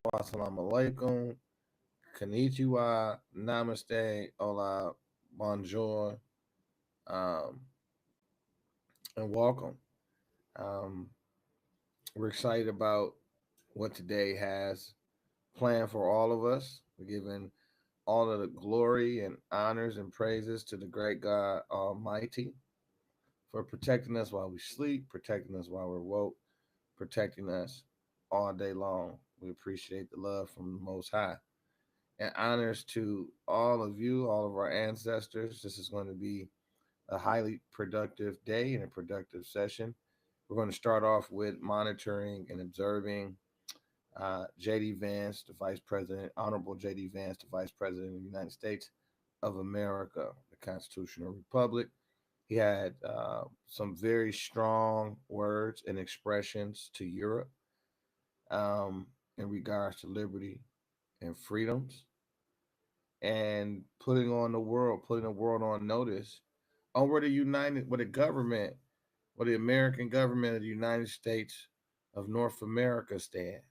Assalamu alaikum, konnichiwa, namaste, hola, bonjour, um, and welcome. Um, we're excited about what today has planned for all of us. We're giving all of the glory and honors and praises to the great God Almighty for protecting us while we sleep, protecting us while we're woke, protecting us all day long. We appreciate the love from the Most High. And honors to all of you, all of our ancestors. This is going to be a highly productive day and a productive session. We're going to start off with monitoring and observing J.D. Vance, the Vice President, Honorable J.D. Vance, the Vice President of the United States of America, the Constitutional Republic. He had some very strong words and expressions to Europe in regards to liberty and freedoms and putting the world on notice on where the government, where the American government of the United States of North America stand,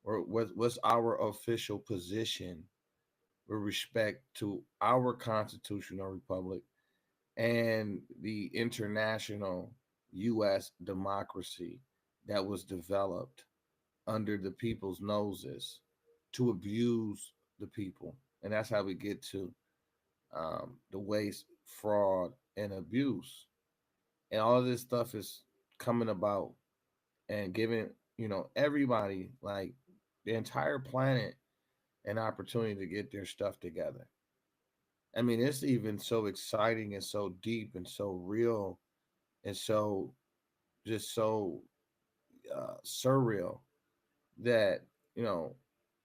or what's our official position with respect to our constitutional republic and the international U.S. democracy that was developed under the people's noses to abuse the people. And that's how we get to the waste, fraud, and abuse. And all of this stuff is coming about and giving, everybody, like the entire planet, an opportunity to get their stuff together. I mean, it's even so exciting and so deep and so real and so just so surreal that, you know,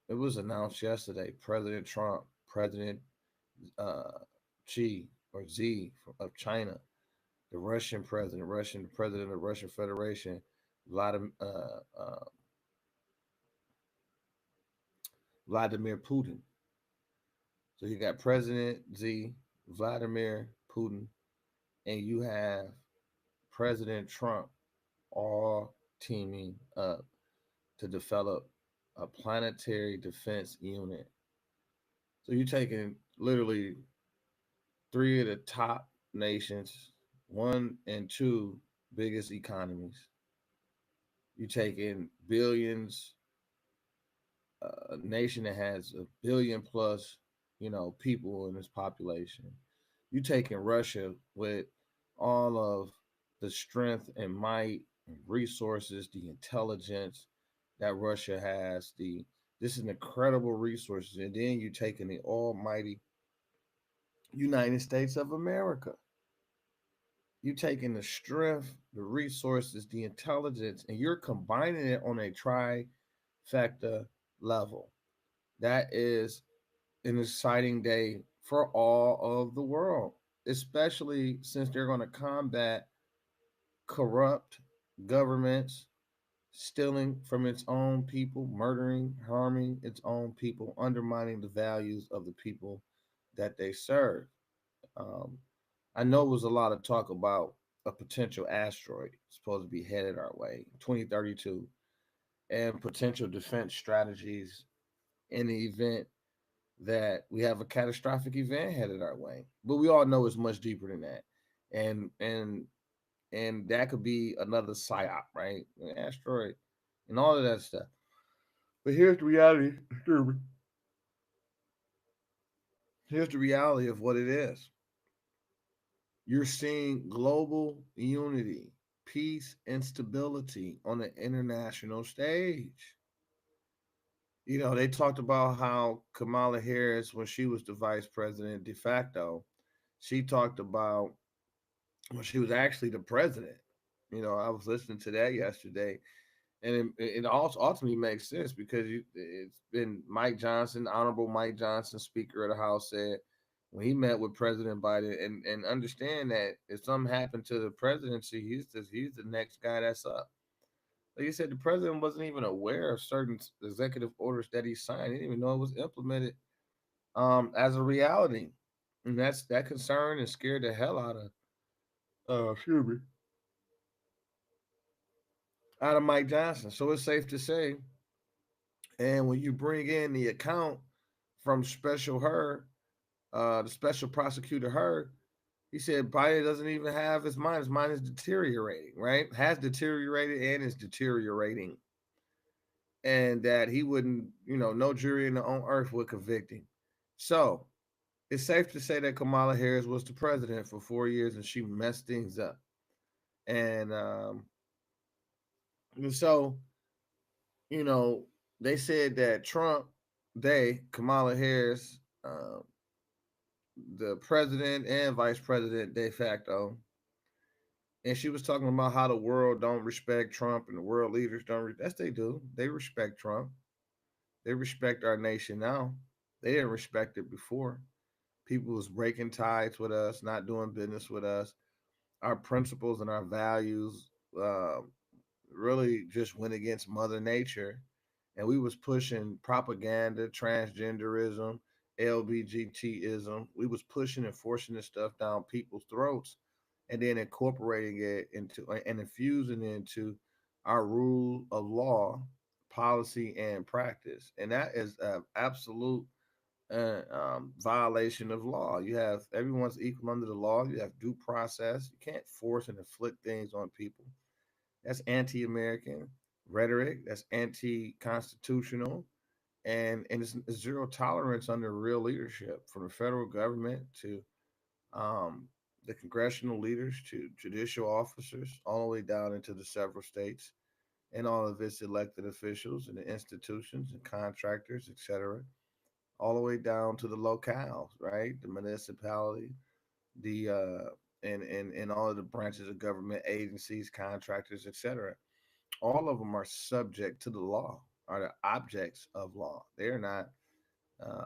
it was announced yesterday. President Trump, President uh, Xi or Z of China, the Russian president of the Russian Federation, Vladimir, Vladimir Putin. So you got President Z, Vladimir Putin, and you have President Trump all teaming up to develop a planetary defense unit. So you're taking literally three of the top nations, one and two biggest economies. You're taking billions, a nation that has a billion plus, people in its population. You taking Russia with all of the strength and might and resources, the intelligence that Russia has, the this is incredible resources, and then you taking the almighty United States of America. You taking the strength, the resources, the intelligence, and you're combining it on a trifecta level. That is an exciting day for all of the world, especially since they're going to combat corrupt governments, stealing from its own people, murdering, harming its own people, undermining the values of the people that they serve. Um, I know it was a lot of talk about a potential asteroid supposed to be headed our way, 2032, and potential defense strategies in the event that we have a catastrophic event headed our way. But we all know it's much deeper than that. And and and that could be another psyop, right? An asteroid and all of that stuff. But here's the reality. Here's the reality of what it is. You're seeing global unity, peace, and stability on the international stage. They talked about how Kamala Harris, when she was the vice president de facto, she talked about when she was actually the president. I was listening to that yesterday, and it also ultimately makes sense because it's been Mike Johnson, Honorable Mike Johnson, Speaker of the House, said when he met with President Biden, and understand that if something happened to the presidency, he's the next guy that's up. Like you said, the president wasn't even aware of certain executive orders that he signed. He didn't even know it was implemented as a reality, and that concern and scared the hell excuse me, out of Mike Johnson. So it's safe to say, And when you bring in the account from Special Her, the special prosecutor Her, he said Biden doesn't even have his mind. His mind is deteriorating, right? Has deteriorated and is deteriorating. And that he wouldn't, no jury on earth would convict him. So it's safe to say that Kamala Harris was the president for 4 years and she messed things up. And so, you know, they said that Kamala Harris, the president and vice president de facto, and she was talking about how the world don't respect Trump and the world leaders don't. Yes, they do. They respect Trump. They respect our nation now. They didn't respect it before. People was breaking ties with us, not doing business with us. Our principles and our values really just went against Mother Nature, and we was pushing propaganda, transgenderism, LBGTism. We was pushing and forcing this stuff down people's throats, and then incorporating it into and infusing it into our rule of law, policy, and practice, and that is an absolute violation of law. You have everyone's equal under the law. You have due process. You can't force and inflict things on people. That's anti-American rhetoric. That's anti-constitutional, and it's zero tolerance under real leadership, from the federal government to um, the congressional leaders to judicial officers, all the way down into the several states and all of its elected officials and the institutions and contractors, etc., all the way down to the locales, right? The municipality, the and all of the branches of government, agencies, contractors, etc. All of them are subject to the law, are the objects of law. They're not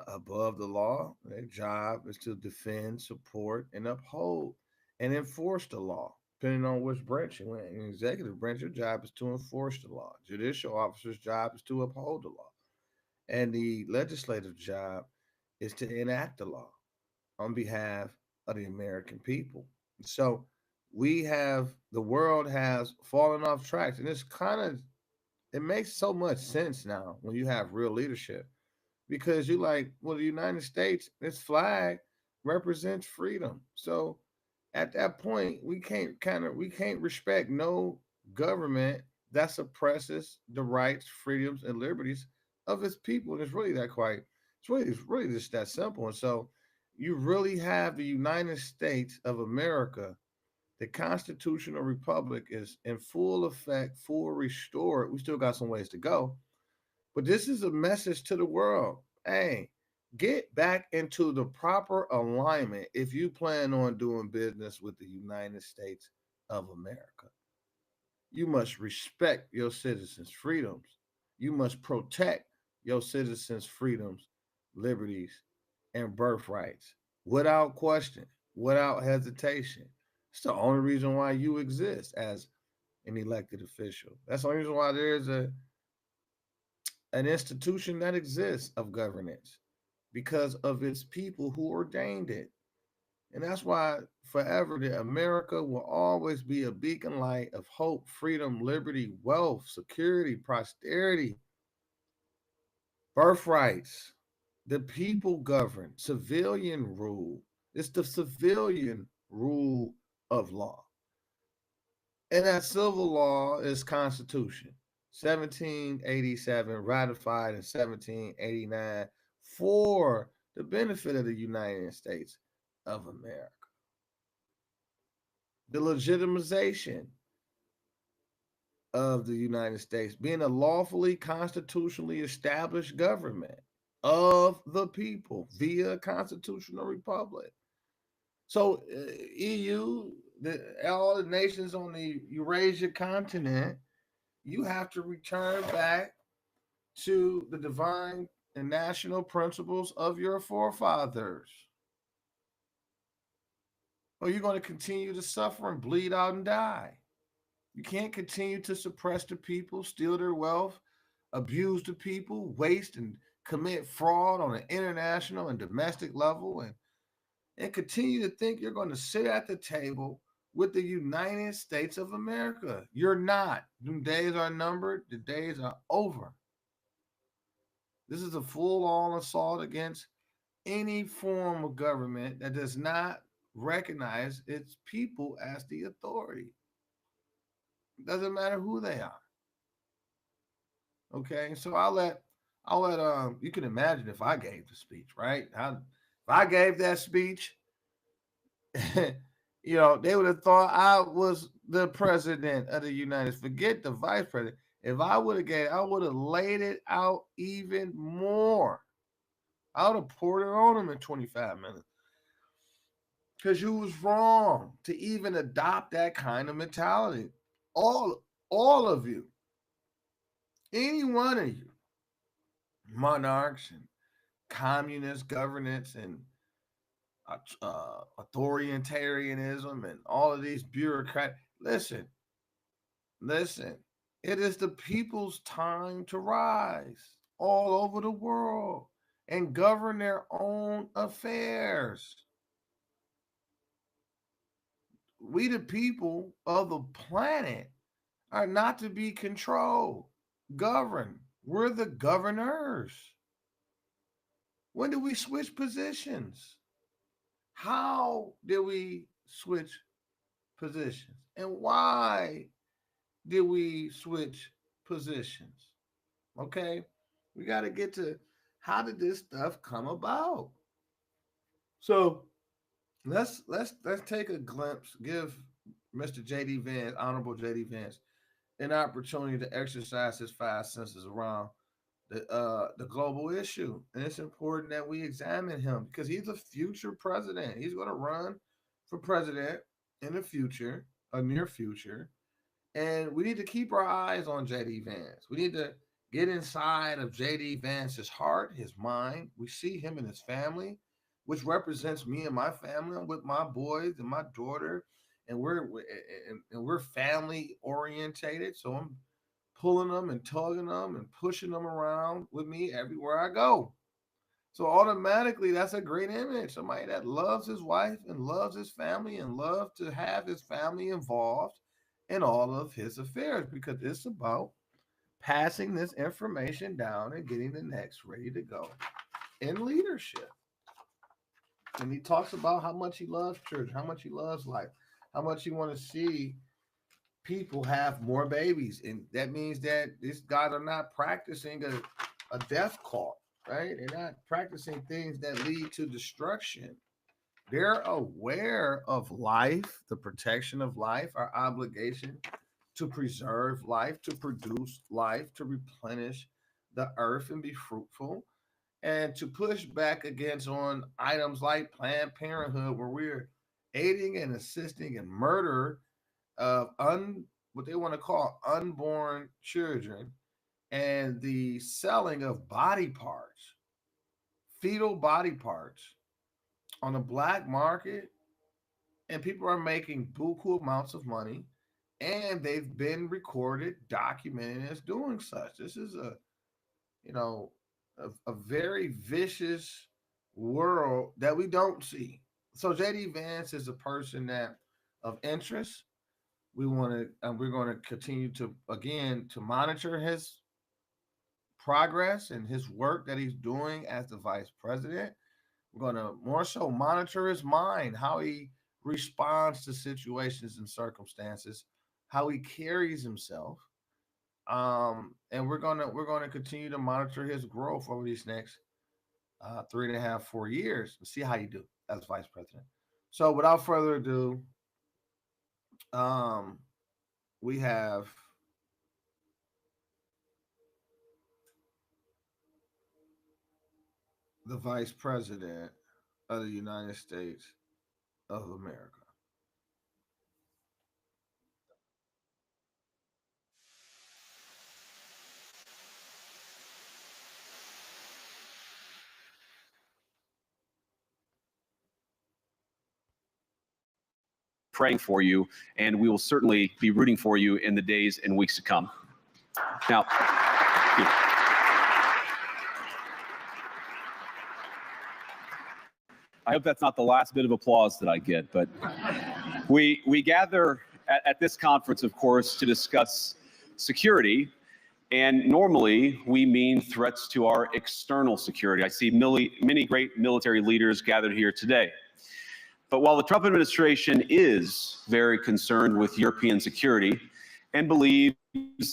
above the law. Their job is to defend, support, and uphold and enforce the law, depending on which branch you're in. In executive branch, your job is to enforce the law. Judicial officer's job is to uphold the law. And the legislative job is to enact the law on behalf of the American people. So the world has fallen off tracks. And it makes so much sense now when you have real leadership, because you like, well, the United States, its flag represents freedom. So at that point, we can't respect no government that suppresses the rights, freedoms, and liberties of its people. And it's really just that simple. And so you really have the United States of America, the constitutional republic, is in full effect, full restored. We still got some ways to go, but this is a message to the world. Hey, get back into the proper alignment if you plan on doing business with the United States of America. You must respect your citizens' freedoms. You must protect your citizens' freedoms, liberties, and birthrights without question, without hesitation. It's the only reason why you exist as an elected official. That's the only reason why there's an institution that exists of governance, because of its people who ordained it. And that's why forever the America will always be a beacon light of hope, freedom, liberty, wealth, security, prosperity, birthrights. The people govern, civilian rule. It's the civilian rule of law. And that civil law is Constitution. 1787, ratified in 1789 for the benefit of the United States of America. The legitimization of the United States being a lawfully constitutionally established government of the people via a constitutional republic. So EU, all the nations on the Eurasia continent, you have to return back to the divine and national principles of your forefathers, or you're going to continue to suffer and bleed out and die. You can't continue to suppress the people, steal their wealth, abuse the people, waste and commit fraud on an international and domestic level, and continue to think you're going to sit at the table with the United States of America. You're not. The days are numbered. The days are over. This is a full-on assault against any form of government that does not recognize its people as the authority. It doesn't matter who they are. Okay, so I'll let you can imagine if I gave the speech, right? If I gave that speech, they would have thought I was the president of the United States. Forget the vice president. If I would have I would have laid it out even more. I would have poured it on him in 25 minutes. Because you was wrong to even adopt that kind of mentality. All of you, any one of you, monarchs and communist governance and authoritarianism and all of these bureaucrats. Listen, it is the people's time to rise all over the world and govern their own affairs. We, the people of the planet, are not to be controlled, governed. We're the governors. When did we switch positions? How did we switch positions? And why did we switch positions? Okay, we got to get to how did this stuff come about? So let's take a glimpse. Give Mr. J.D. Vance, Honorable J.D. Vance, an opportunity to exercise his five senses around the global issue, and it's important that we examine him because he's a future president. He's going to run for president in the future, a near future, and we need to keep our eyes on J.D. Vance. We need to get inside of J.D. Vance's heart, his mind. We see him and his family, which represents me and my family. I'm with my boys and my daughter, and we're family orientated. So I'm pulling them and tugging them and pushing them around with me everywhere I go. So automatically, that's a great image. Somebody that loves his wife and loves his family and loves to have his family involved in all of his affairs because it's about passing this information down and getting the next ready to go in leadership. And he talks about how much he loves church, how much he loves life, how much he want to see people have more babies, and that means that these guys are not practicing a death cult, right? They're not practicing things that lead to destruction. They're aware of life, the protection of life, our obligation to preserve life, to produce life, to replenish the earth and be fruitful, and to push back against on items like Planned Parenthood, where we're aiding and assisting in murder of what they want to call unborn children, and the selling of body parts, fetal body parts, on the black market, and people are making buku amounts of money, and they've been recorded, documented as doing such. This is a very vicious world that we don't see. So JD Vance is a person that of interest. We're going to continue to again to monitor his progress and his work that he's doing as the vice president. We're going to more so monitor his mind, how he responds to situations and circumstances, how he carries himself, and we're gonna continue to monitor his growth over these next 3.5, 4 years and see how you do as vice president. So without further ado, we have the vice president of the United States of America. Praying for you, and we will certainly be rooting for you in the days and weeks to come. Now, I hope that's not the last bit of applause that I get, but we gather at this conference, of course, to discuss security, And normally, we mean threats to our external security. I see many great military leaders gathered here today. But while the Trump administration is very concerned with European security and believes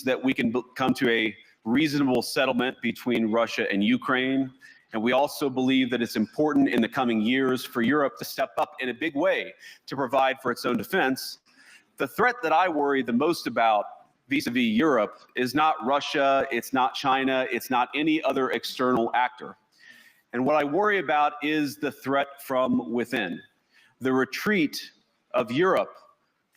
that we can come to a reasonable settlement between Russia and Ukraine, and we also believe that it's important in the coming years for Europe to step up in a big way to provide for its own defense, the threat that I worry the most about vis-a-vis Europe is not Russia, it's not China, it's not any other external actor. And what I worry about is the threat from within, the retreat of Europe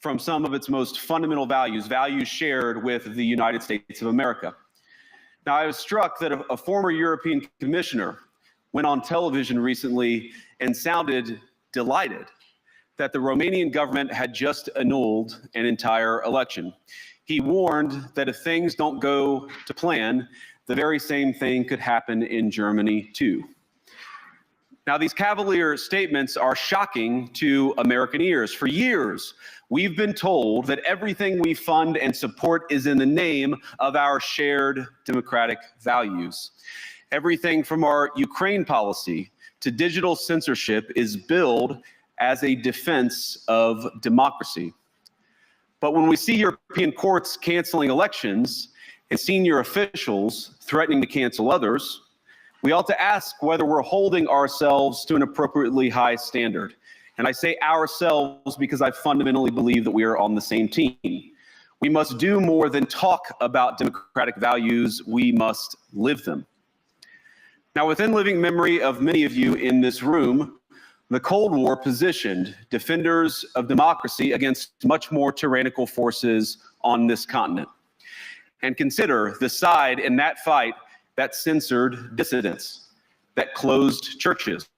from some of its most fundamental values, values shared with the United States of America. Now, I was struck that a former European commissioner went on television recently and sounded delighted that the Romanian government had just annulled an entire election. He warned that if things don't go to plan, the very same thing could happen in Germany too. Now, these cavalier statements are shocking to American ears. For years, we've been told that everything we fund and support is in the name of our shared democratic values. Everything from our Ukraine policy to digital censorship is billed as a defense of democracy. But when we see European courts canceling elections and senior officials threatening to cancel others, we ought to ask whether we're holding ourselves to an appropriately high standard. And I say ourselves because I fundamentally believe that we are on the same team. We must do more than talk about democratic values, we must live them. Now, within living memory of many of you in this room, the Cold War positioned defenders of democracy against much more tyrannical forces on this continent. And consider the side in that fight that censored dissidents, that closed churches,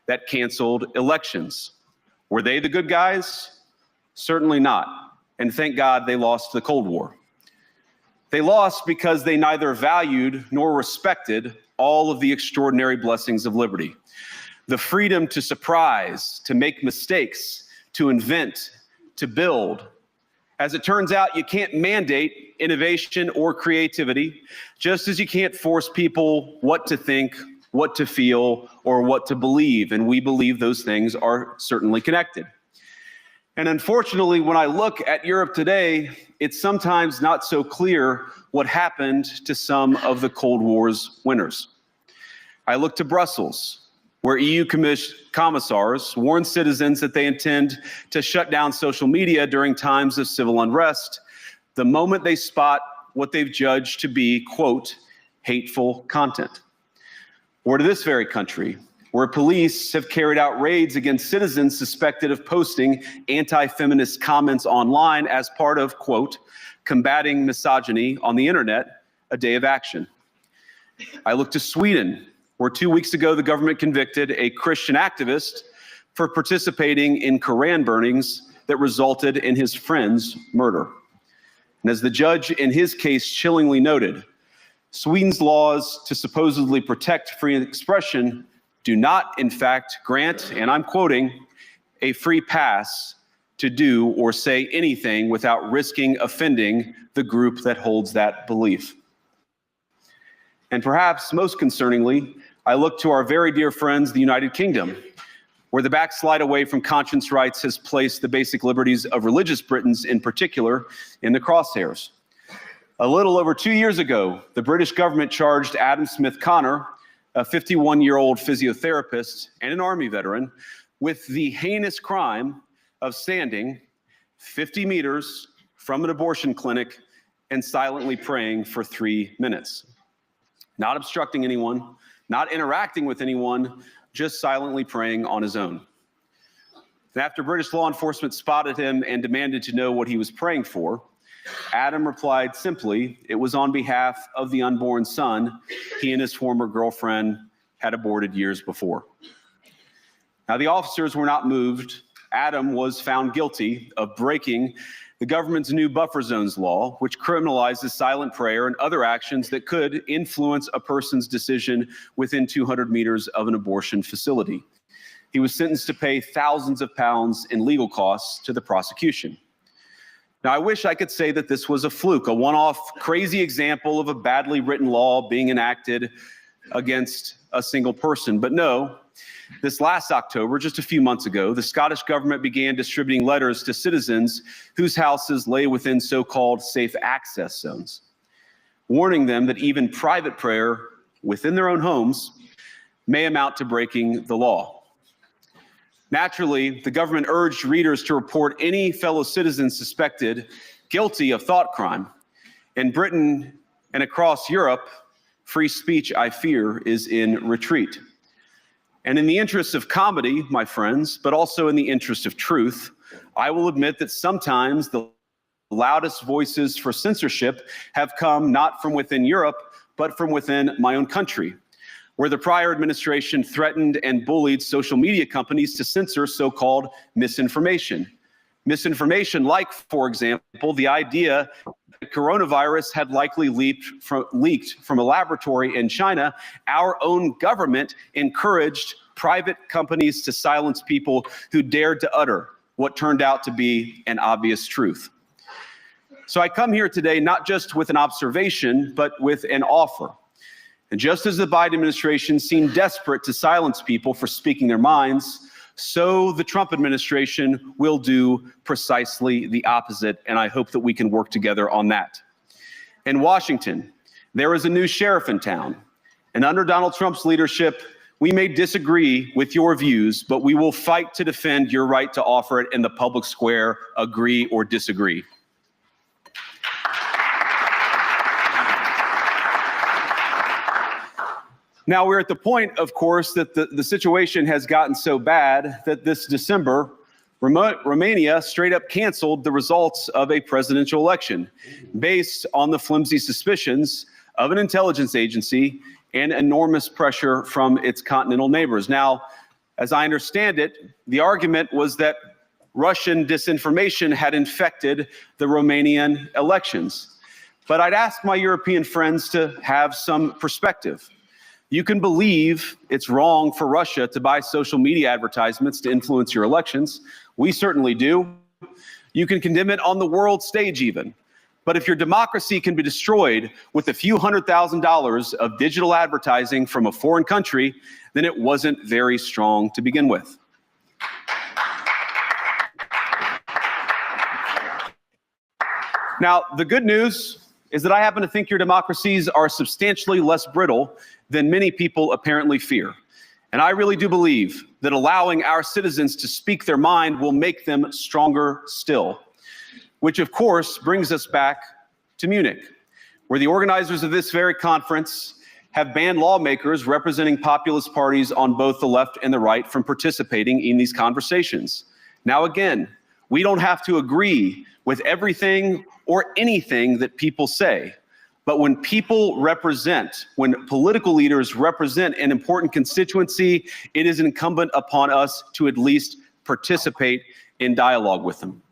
that canceled elections. Were they the good guys? Certainly not. And thank God they lost the Cold War. They lost because they neither valued nor respected all of the extraordinary blessings of liberty. The freedom to surprise, to make mistakes, to invent, to build. As it turns out, you can't mandate innovation or creativity, just as you can't force people what to think, what to feel, or what to believe. And we believe those things are certainly connected. And unfortunately, when I look at Europe today, it's sometimes not so clear what happened to some of the Cold War's winners. I look to Brussels, where EU commissars warn citizens that they intend to shut down social media during times of civil unrest the moment they spot what they've judged to be, quote, hateful content. Or to this very country, where police have carried out raids against citizens suspected of posting anti-feminist comments online as part of, quote, combating misogyny on the internet, a day of action. I look to Sweden, where 2 weeks ago the government convicted a Christian activist for participating in Koran burnings that resulted in his friend's murder. And as the judge in his case chillingly noted, Sweden's laws to supposedly protect free expression do not, in fact, grant, and I'm quoting, a free pass to do or say anything without risking offending the group that holds that belief. And perhaps most concerningly, I look to our very dear friends, the United Kingdom, where the backslide away from conscience rights has placed the basic liberties of religious Britons in particular in the crosshairs. A little over 2 years ago, the British government charged Adam Smith Connor, a 51-year-old physiotherapist and an Army veteran, with the heinous crime of standing 50 meters from an abortion clinic and silently praying for 3 minutes. Not obstructing anyone, not interacting with anyone, just silently praying on his own. And after British law enforcement spotted him and demanded to know what he was praying for, Adam replied simply, it was on behalf of the unborn son he and his former girlfriend had aborted years before. Now, the officers were not moved. Adam was found guilty of breaking the government's new buffer zones law, which criminalizes silent prayer and other actions that could influence a person's decision within 200 meters of an abortion facility. He was sentenced to pay thousands of pounds in legal costs to the prosecution. Now, I wish I could say that this was a fluke, a one-off crazy example of a badly written law being enacted against a single person. But no, this last October, just a few months ago, the Scottish government began distributing letters to citizens whose houses lay within so-called safe access zones, warning them that even private prayer within their own homes may amount to breaking the law. Naturally, the government urged readers to report any fellow citizens suspected guilty of thought crime. In Britain and across Europe, free speech, I fear, is in retreat. And in the interest of comedy, my friends, but also in the interest of truth, I will admit that sometimes the loudest voices for censorship have come not from within Europe, but from within my own country, where the prior administration threatened and bullied social media companies to censor so-called misinformation. Misinformation like, for example, the idea that coronavirus had likely leaked from a laboratory in China. Our own government encouraged private companies to silence people who dared to utter what turned out to be an obvious truth. So I come here today not just with an observation, but with an offer. And just as the Biden administration seemed desperate to silence people for speaking their minds, so the Trump administration will do precisely the opposite, and I hope that we can work together on that. In Washington, there is a new sheriff in town, and under Donald Trump's leadership, we may disagree with your views, but we will fight to defend your right to offer it in the public square, agree or disagree. Now, we're at the point, of course, that the situation has gotten so bad that this December, Romania straight up canceled the results of a presidential election based on the flimsy suspicions of an intelligence agency and enormous pressure from its continental neighbors. Now, as I understand it, the argument was that Russian disinformation had infected the Romanian elections. But I'd ask my European friends to have some perspective. You can believe it's wrong for Russia to buy social media advertisements to influence your elections. We certainly do. You can condemn it on the world stage even. But if your democracy can be destroyed with a few $100,000 of digital advertising from a foreign country, then it wasn't very strong to begin with. Now, the good news is that I happen to think your democracies are substantially less brittle than many people apparently fear. And I really do believe that allowing our citizens to speak their mind will make them stronger still, which of course brings us back to Munich, where the organizers of this very conference have banned lawmakers representing populist parties on both the left and the right from participating in these conversations. Now again, we don't have to agree with everything or anything that people say. But when people represent, when political leaders represent an important constituency, it is incumbent upon us to at least participate in dialogue with them.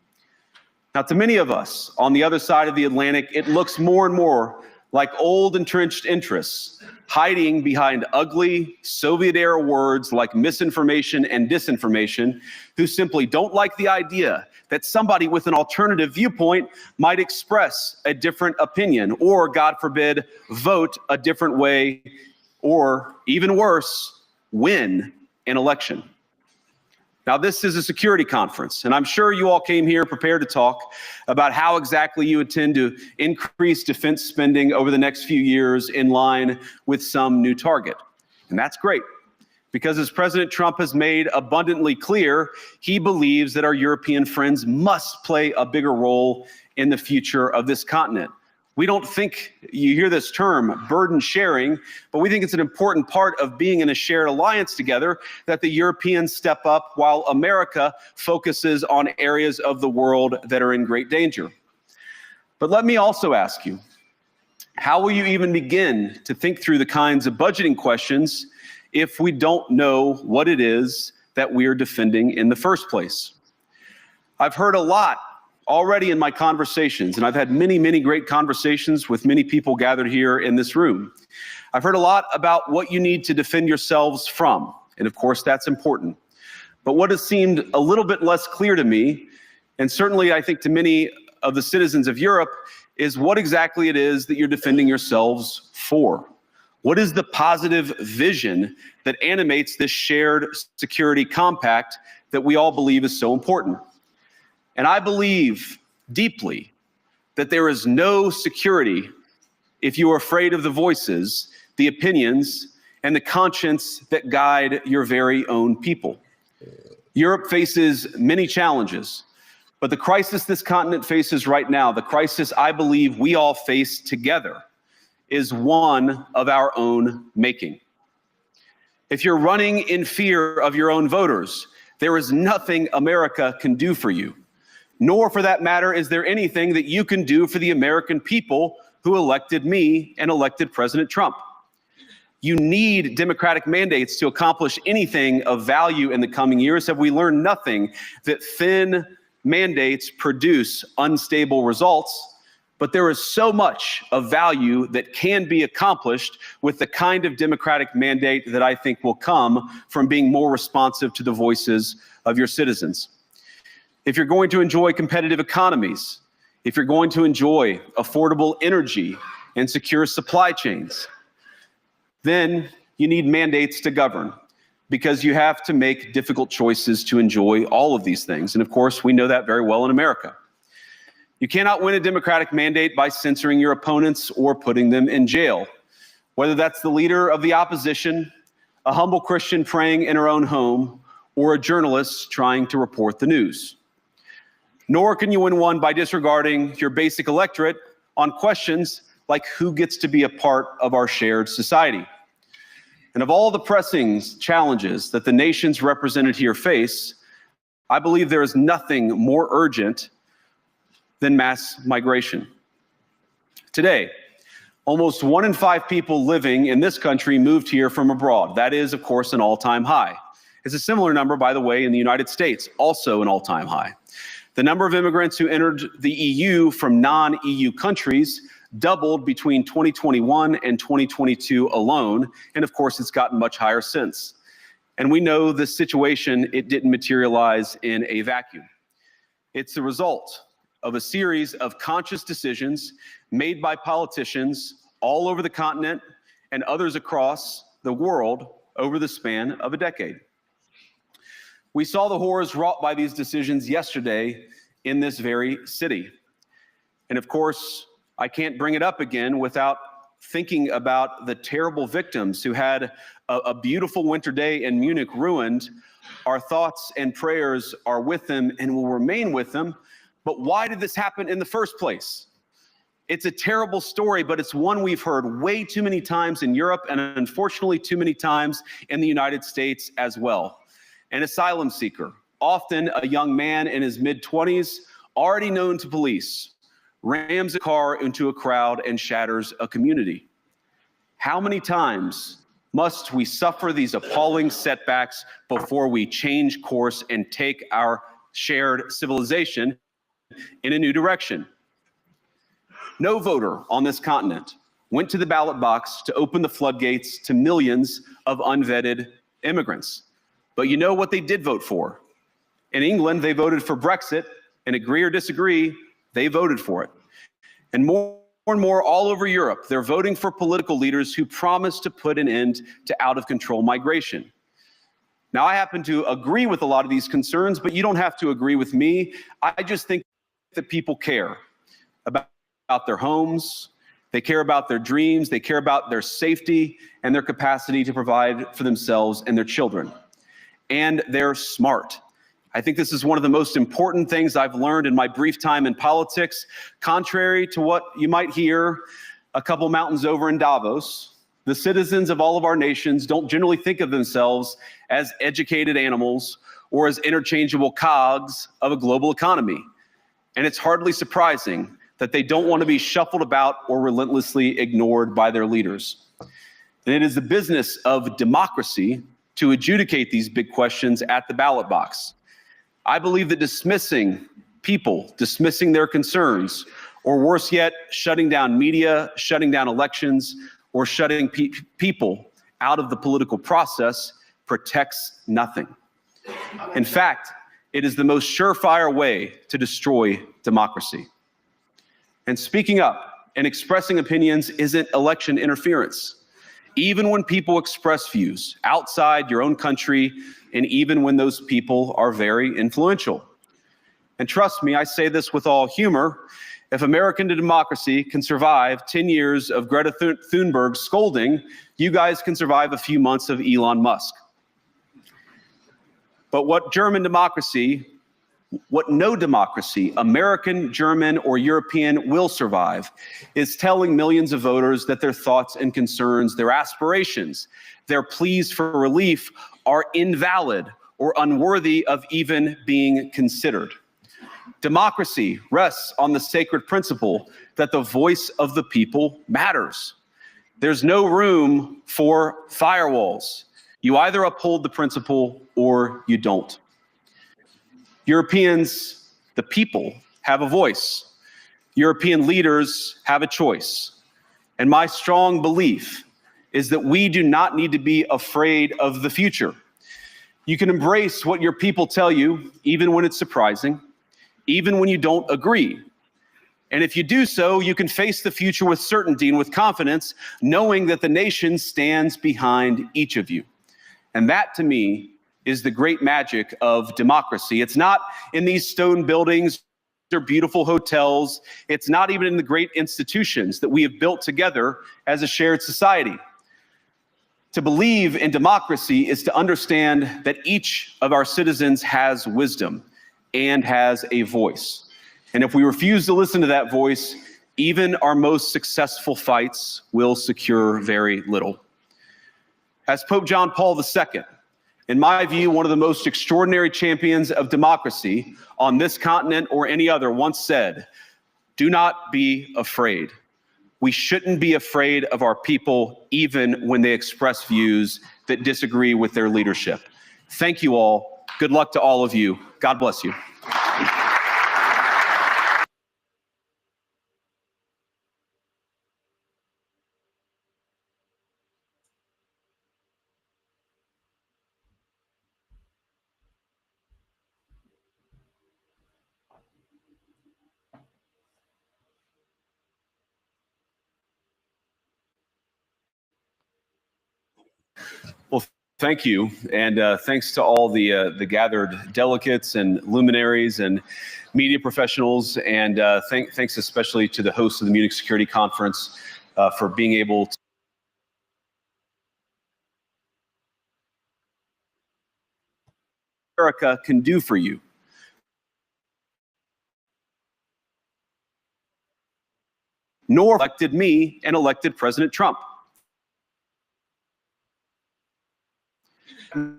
Now, to many of us on the other side of the Atlantic, it looks more and more like old entrenched interests hiding behind ugly Soviet-era words like misinformation and disinformation, who simply don't like the idea that somebody with an alternative viewpoint might express a different opinion or, God forbid, vote a different way or, even worse, win an election. Now, this is a security conference, and I'm sure you all came here prepared to talk about how exactly you intend to increase defense spending over the next few years in line with some new target. And that's great, because as President Trump has made abundantly clear, he believes that our European friends must play a bigger role in the future of this continent. We don't think, you hear this term, burden sharing, but we think it's an important part of being in a shared alliance together that the Europeans step up while America focuses on areas of the world that are in great danger. But let me also ask you, how will you even begin to think through the kinds of budgeting questions if we don't know what it is that we are defending in the first place? I've heard a lot already in my conversations, and I've had many, many great conversations with many people gathered here in this room. I've heard a lot about what you need to defend yourselves from, and of course that's important. But what has seemed a little bit less clear to me, and certainly I think to many of the citizens of Europe is what exactly it is that you're defending yourselves for. What is the positive vision that animates this shared security compact that we all believe is so important? And I believe deeply that there is no security if you are afraid of the voices, the opinions, and the conscience that guide your very own people. Europe faces many challenges, but the crisis this continent faces right now, the crisis I believe we all face together, is one of our own making. If you're running in fear of your own voters, there is nothing America can do for you. Nor, for that matter, is there anything that you can do for the American people who elected me and elected President Trump. You need democratic mandates to accomplish anything of value in the coming years. Have we learned nothing that thin mandates produce unstable results? But there is so much of value that can be accomplished with the kind of democratic mandate that I think will come from being more responsive to the voices of your citizens. If you're going to enjoy competitive economies, if you're going to enjoy affordable energy and secure supply chains, then you need mandates to govern, because you have to make difficult choices to enjoy all of these things. And of course, we know that very well in America. You cannot win a democratic mandate by censoring your opponents or putting them in jail, whether that's the leader of the opposition, a humble Christian praying in her own home, or a journalist trying to report the news. Nor can you win one by disregarding your basic electorate on questions like who gets to be a part of our shared society. And of all the pressing challenges that the nations represented here face, I believe there is nothing more urgent than mass migration. Today, almost 1 in 5 people living in this country moved here from abroad. That is, of course, an all-time high. It's a similar number, by the way, in the United States, also an all-time high. The number of immigrants who entered the EU from non-EU countries doubled between 2021 and 2022 alone, and of course, it's gotten much higher since. And we know the situation, it didn't materialize in a vacuum. It's the result of a series of conscious decisions made by politicians all over the continent and others across the world over the span of a decade. We saw the horrors wrought by these decisions yesterday in this very city. And of course, I can't bring it up again without thinking about the terrible victims who had a beautiful winter day in Munich ruined. Our thoughts and prayers are with them and will remain with them. But why did this happen in the first place? It's a terrible story, but it's one we've heard way too many times in Europe and unfortunately too many times in the United States as well. An asylum seeker, often a young man in his mid-20s, already known to police, rams a car into a crowd and shatters a community. How many times must we suffer these appalling setbacks before we change course and take our shared civilization in a new direction? No voter on this continent went to the ballot box to open the floodgates to millions of unvetted immigrants. But you know what they did vote for? In England, they voted for Brexit, and agree or disagree, they voted for it. And more and more all over Europe, they're voting for political leaders who promise to put an end to out-of-control migration. Now, I happen to agree with a lot of these concerns, but you don't have to agree with me. I just think that people care about their homes, they care about their dreams, they care about their safety and their capacity to provide for themselves and their children. And they're smart. I think this is one of the most important things I've learned in my brief time in politics. Contrary to what you might hear a couple mountains over in Davos, the citizens of all of our nations don't generally think of themselves as educated animals or as interchangeable cogs of a global economy. And it's hardly surprising that they don't want to be shuffled about or relentlessly ignored by their leaders. And it is the business of democracy to adjudicate these big questions at the ballot box. I believe that dismissing people, dismissing their concerns, or worse yet, shutting down media, shutting down elections, or shutting people out of the political process protects nothing. In fact, it is the most surefire way to destroy democracy. And speaking up and expressing opinions isn't election interference. Even when people express views outside your own country, and even when those people are very influential. And trust me, I say this with all humor, if American democracy can survive 10 years of Greta Thunberg scolding, you guys can survive a few months of Elon Musk. But what no democracy, American, German, or European, will survive is telling millions of voters that their thoughts and concerns, their aspirations, their pleas for relief are invalid or unworthy of even being considered. Democracy rests on the sacred principle that the voice of the people matters. There's no room for firewalls. You either uphold the principle or you don't. Europeans, the people, have a voice. European leaders have a choice. And my strong belief is that we do not need to be afraid of the future. You can embrace what your people tell you, even when it's surprising, even when you don't agree. And if you do so, you can face the future with certainty and with confidence, knowing that the nation stands behind each of you. And that, to me, is the great magic of democracy. It's not in these stone buildings or beautiful hotels. It's not even in the great institutions that we have built together as a shared society. To believe in democracy is to understand that each of our citizens has wisdom and has a voice. And if we refuse to listen to that voice, even our most successful fights will secure very little. As Pope John Paul II, in my view, one of the most extraordinary champions of democracy on this continent or any other, once said, "Do not be afraid." We shouldn't be afraid of our people, even when they express views that disagree with their leadership. Thank you all. Good luck to all of you. God bless you. Well, thank you, and thanks to all the gathered delegates and luminaries and media professionals, and thanks especially to the hosts of the Munich Security Conference for being able to America can do for you. Nor elected me and elected President Trump. In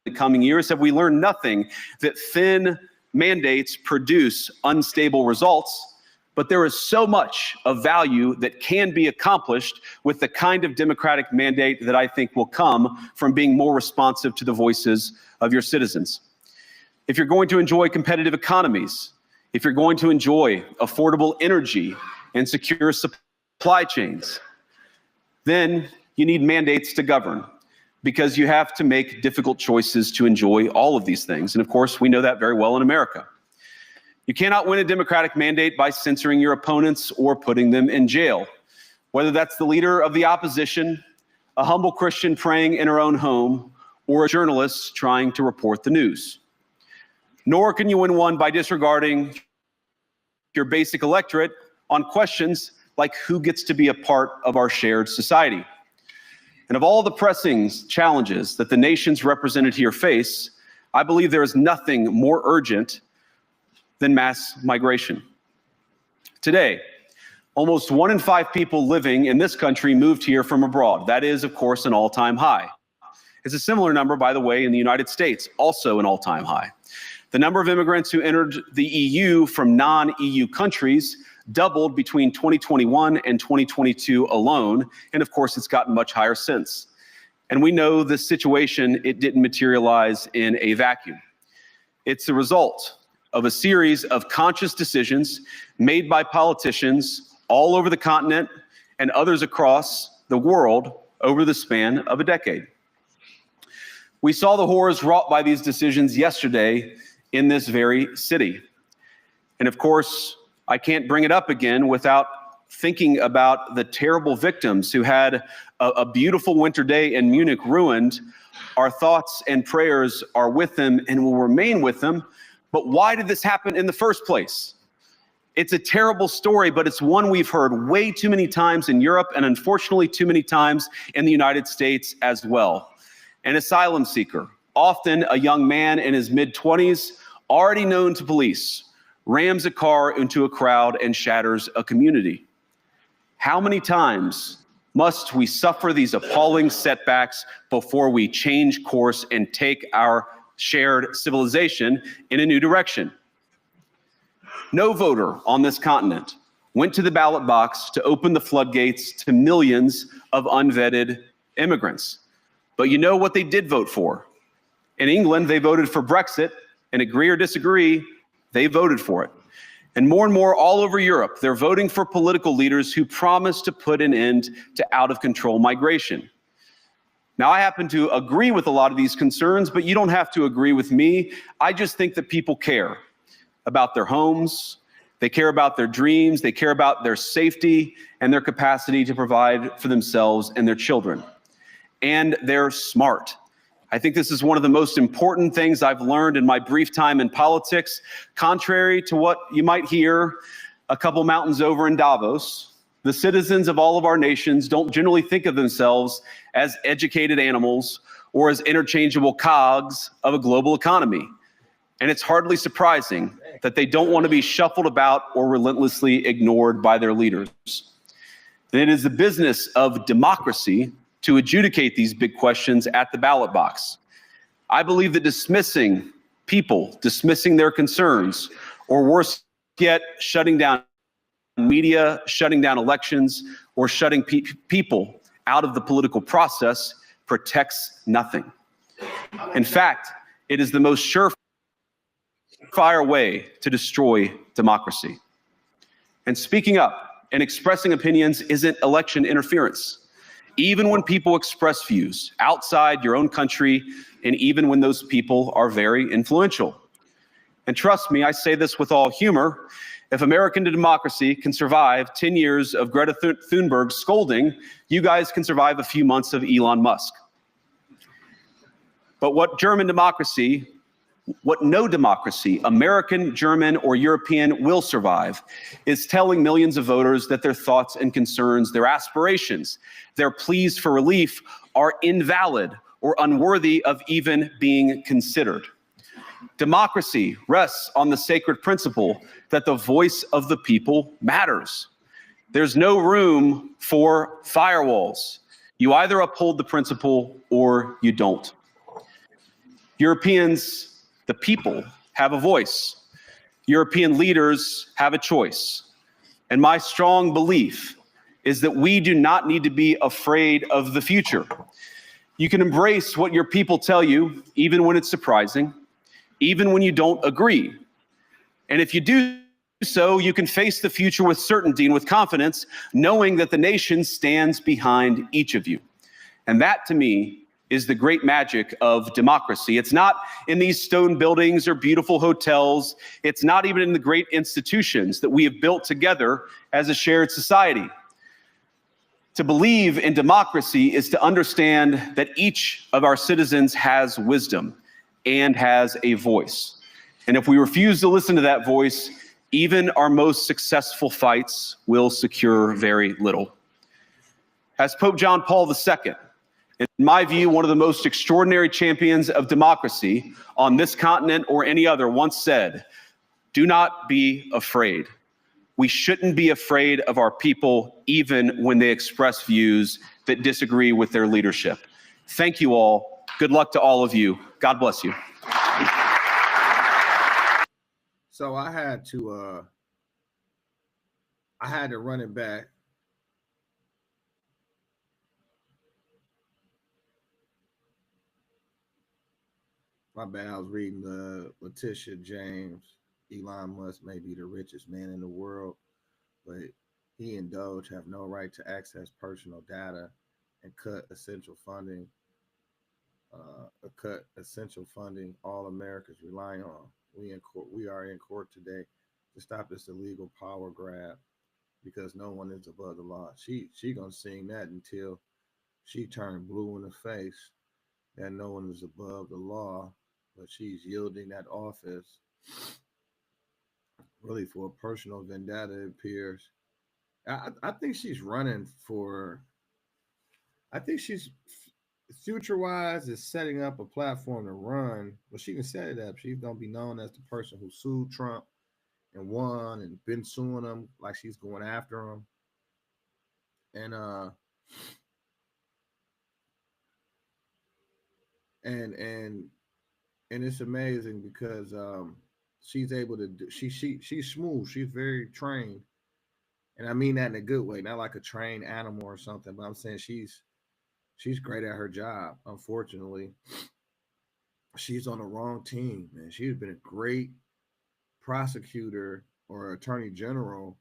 the coming years, have we learned nothing that thin mandates produce unstable results, but there is so much of value that can be accomplished with the kind of democratic mandate that I think will come from being more responsive to the voices of your citizens. If you're going to enjoy competitive economies, if you're going to enjoy affordable energy and secure supply chains, then you need mandates to govern, because you have to make difficult choices to enjoy all of these things. And of course, we know that very well in America. You cannot win a democratic mandate by censoring your opponents or putting them in jail, whether that's the leader of the opposition, a humble Christian praying in her own home, or a journalist trying to report the news. Nor can you win one by disregarding your basic electorate on questions like who gets to be a part of our shared society. And of all the pressing challenges that the nations represented here face, I believe there is nothing more urgent than mass migration. Today, almost 1 in 5 people living in this country moved here from abroad. That is, of course, an all-time high. It's a similar number, by the way, in the United States, also an all-time high. The number of immigrants who entered the EU from non-EU countries doubled between 2021 and 2022 alone, and of course it's gotten much higher since. And we know the situation, it didn't materialize in a vacuum. It's the result of a series of conscious decisions made by politicians all over the continent and others across the world over the span of a decade. We saw the horrors wrought by these decisions yesterday in this very city. And of course, I can't bring it up again without thinking about the terrible victims who had a beautiful winter day in Munich ruined. Our thoughts and prayers are with them and will remain with them. But why did this happen in the first place? It's a terrible story, but it's one we've heard way too many times in Europe and unfortunately too many times in the United States as well. An asylum seeker, often a young man in his mid-20s, already known to police, rams a car into a crowd and shatters a community. How many times must we suffer these appalling setbacks before we change course and take our shared civilization in a new direction? No voter on this continent went to the ballot box to open the floodgates to millions of unvetted immigrants. But you know what they did vote for? In England, they voted for Brexit, and agree or disagree, they voted for it. And more all over Europe, they're voting for political leaders who promise to put an end to out-of-control migration. Now, I happen to agree with a lot of these concerns, but you don't have to agree with me. I just think that people care about their homes, they care about their dreams, they care about their safety and their capacity to provide for themselves and their children. And they're smart. I think this is one of the most important things I've learned in my brief time in politics. Contrary to what you might hear a couple mountains over in Davos, the citizens of all of our nations don't generally think of themselves as educated animals or as interchangeable cogs of a global economy. And it's hardly surprising that they don't want to be shuffled about or relentlessly ignored by their leaders. And it is the business of democracy to adjudicate these big questions at the ballot box. I believe that dismissing people, dismissing their concerns, or worse yet, shutting down media, shutting down elections, or shutting people out of the political process protects nothing. In fact, it is the most surefire way to destroy democracy. And speaking up and expressing opinions isn't election interference. Even when people express views outside your own country, and even when those people are very influential. And trust me, I say this with all humor, if American democracy can survive 10 years of Greta Thunberg scolding, you guys can survive a few months of Elon Musk. But what no democracy, American, German, or European, will survive is telling millions of voters that their thoughts and concerns, their aspirations, their pleas for relief are invalid or unworthy of even being considered. Democracy rests on the sacred principle that the voice of the people matters. There's no room for firewalls. You either uphold the principle or you don't. Europeans, the people, have a voice. European leaders have a choice. And my strong belief is that we do not need to be afraid of the future. You can embrace what your people tell you, even when it's surprising, even when you don't agree. And if you do so, you can face the future with certainty and with confidence, knowing that the nation stands behind each of you. And that, to me, is the great magic of democracy. It's not in these stone buildings or beautiful hotels. It's not even in the great institutions that we have built together as a shared society. To believe in democracy is to understand that each of our citizens has wisdom and has a voice. And if we refuse to listen to that voice, even our most successful fights will secure very little. As Pope John Paul II, in my view, one of the most extraordinary champions of democracy on this continent or any other, once said, "Do not be afraid." We shouldn't be afraid of our people, even when they express views that disagree with their leadership. Thank you all. Good luck to all of you. God bless you. So I had to run it back. My bad, I was reading the Letitia James. Elon Musk may be the richest man in the world, but he and Doge have no right to access personal data and cut essential funding. All Americans rely on. We are in court today to stop this illegal power grab because no one is above the law. She gonna sing that until she turned blue in the face that no one is above the law, but she's yielding that office really for a personal vendetta, it appears. I think she's running for, I think she's future wise is setting up a platform to run. Well, she can set it up. She's going to be known as the person who sued Trump and won and been suing him like she's going after him. And, and, and, and it's amazing because, she's able to do, she's smooth. She's very trained. And I mean that in a good way, not like a trained animal or something, but I'm saying she's great at her job. Unfortunately, she's on the wrong team, man. She's been a great prosecutor or attorney general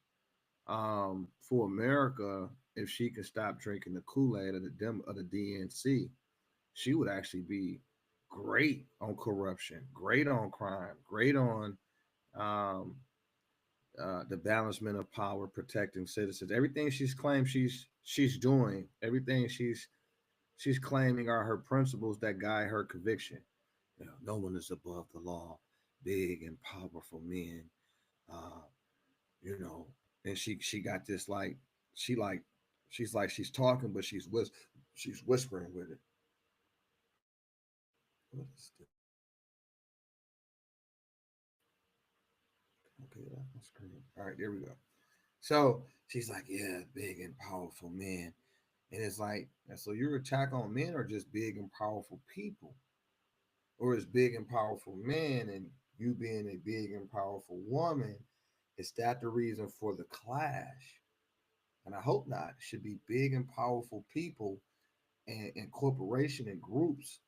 for America if she could stop drinking the Kool-Aid of the DNC. She would actually be great on corruption, great on crime, great on um, the balancement of power, protecting citizens. Everything she's claimed she's doing, everything she's claiming are her principles that guide her conviction. You know, no one is above the law. Big and powerful men. Uh, you know, and she got this like she like she's talking, but she's whispering with it. What is this? Okay, that's my screen. All right, there we go. So she's like, yeah, big and powerful men. And it's like, so your attack on men are just big and powerful people, or it's big and powerful men, and you being a big and powerful woman, is that the reason for the clash? And I hope not. It should be big and powerful people and corporation and groups,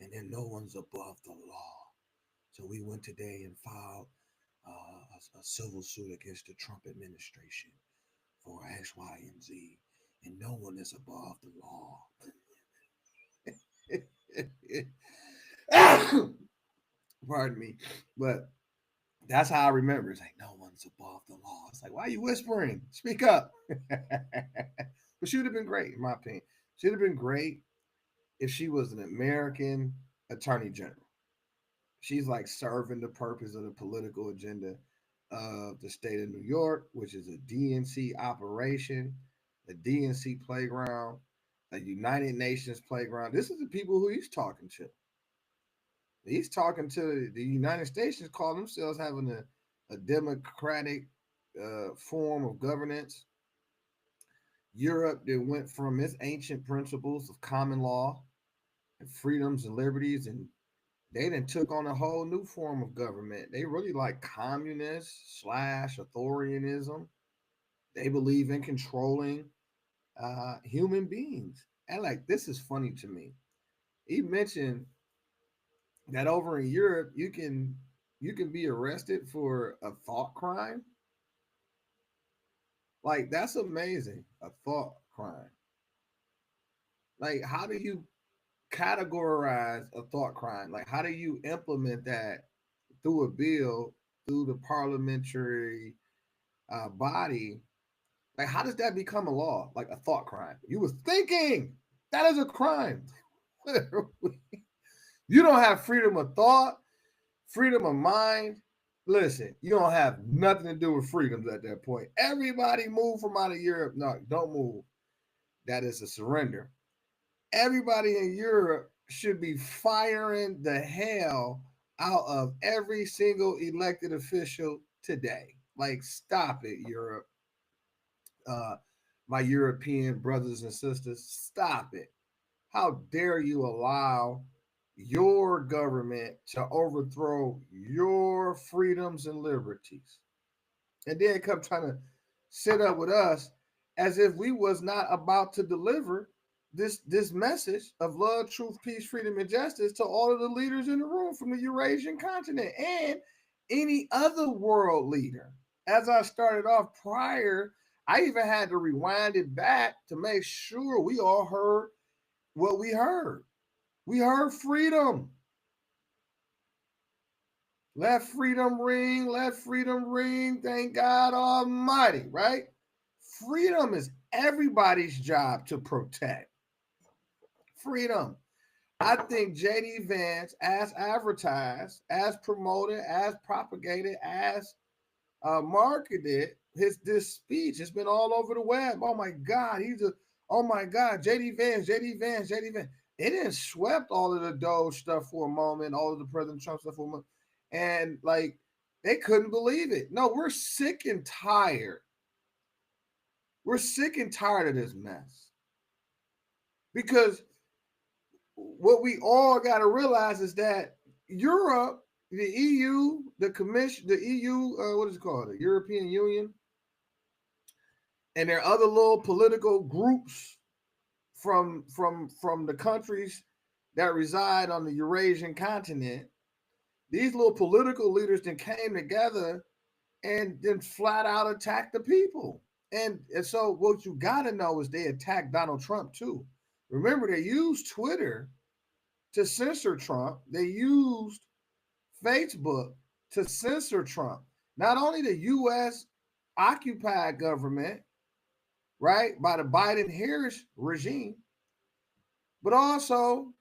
and then no one's above the law. So we went today and filed a civil suit against the Trump administration for X, Y, and Z, and no one is above the law. Pardon me, but that's how I remember. It's like no one's above the law. It's like, why are you whispering? Speak up. But she would have been great, in my opinion. She'd have been great if she was an American attorney general. She's like serving the purpose of the political agenda of the state of New York, which is a DNC operation, a DNC playground, a United Nations playground. This is the people who he's talking to. He's talking to the United States, call themselves having a democratic form of governance. Europe, that went from its ancient principles of common law and freedoms and liberties, and they then took on a whole new form of government. They really like communist / authoritarianism. They believe in controlling human beings. And like, this is funny to me. He mentioned that over in Europe, you can be arrested for a thought crime. Like, that's amazing. A thought crime. Like, how do you categorize a thought crime? Like, how do you implement that through a bill, through the parliamentary body? Like, how does that become a law? Like a thought crime. You were thinking, that is a crime. You don't have freedom of thought, freedom of mind. Listen, you don't have nothing to do with freedoms at that point. Everybody move from out of Europe. No, don't move. That is a surrender. Everybody in Europe should be firing the hell out of every single elected official today. Like, stop it, Europe. My European brothers and sisters, stop it. How dare you allow your government to overthrow your freedoms and liberties, and then come trying to sit up with us as if we was not about to deliver this message of love, truth, peace, freedom, and justice to all of the leaders in the room from the Eurasian continent and any other world leader. As I started off prior, I even had to rewind it back to make sure we all heard what we heard. We heard freedom. Let freedom ring, let freedom ring. Thank God Almighty, right? Freedom is everybody's job to protect. Freedom. I think JD Vance, as advertised, as promoted, as propagated, as marketed, this speech has been all over the web. Oh my God, oh my God, JD Vance, JD Vance, JD Vance. It didn't swept all of the Doge stuff for a moment, all of the President Trump stuff for a moment, and like they couldn't believe it. No, we're sick and tired. We're sick and tired of this mess because what we all got to realize is that Europe, the EU, the Commission, the EU, what is it called? The European Union, and there are other little political groups from the countries that reside on the Eurasian continent. These little political leaders then came together and then flat out attacked the people. And so what you got to know is they attacked Donald Trump too. Remember, they used Twitter to censor Trump. They used Facebook to censor Trump. Not only the U.S. occupied government, right, by the Biden-Harris regime, but also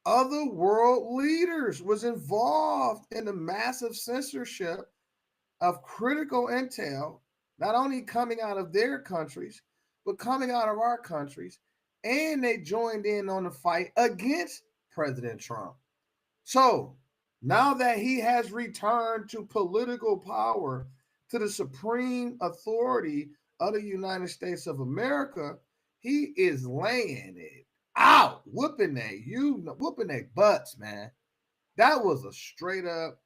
other world leaders was involved in the massive censorship of critical intel, not only coming out of their countries, but coming out of our countries. And they joined in on the fight against President Trump. So now that he has returned to political power, to the supreme authority of the United States of America, he is laying it out, whooping their butts, man. That was a straight up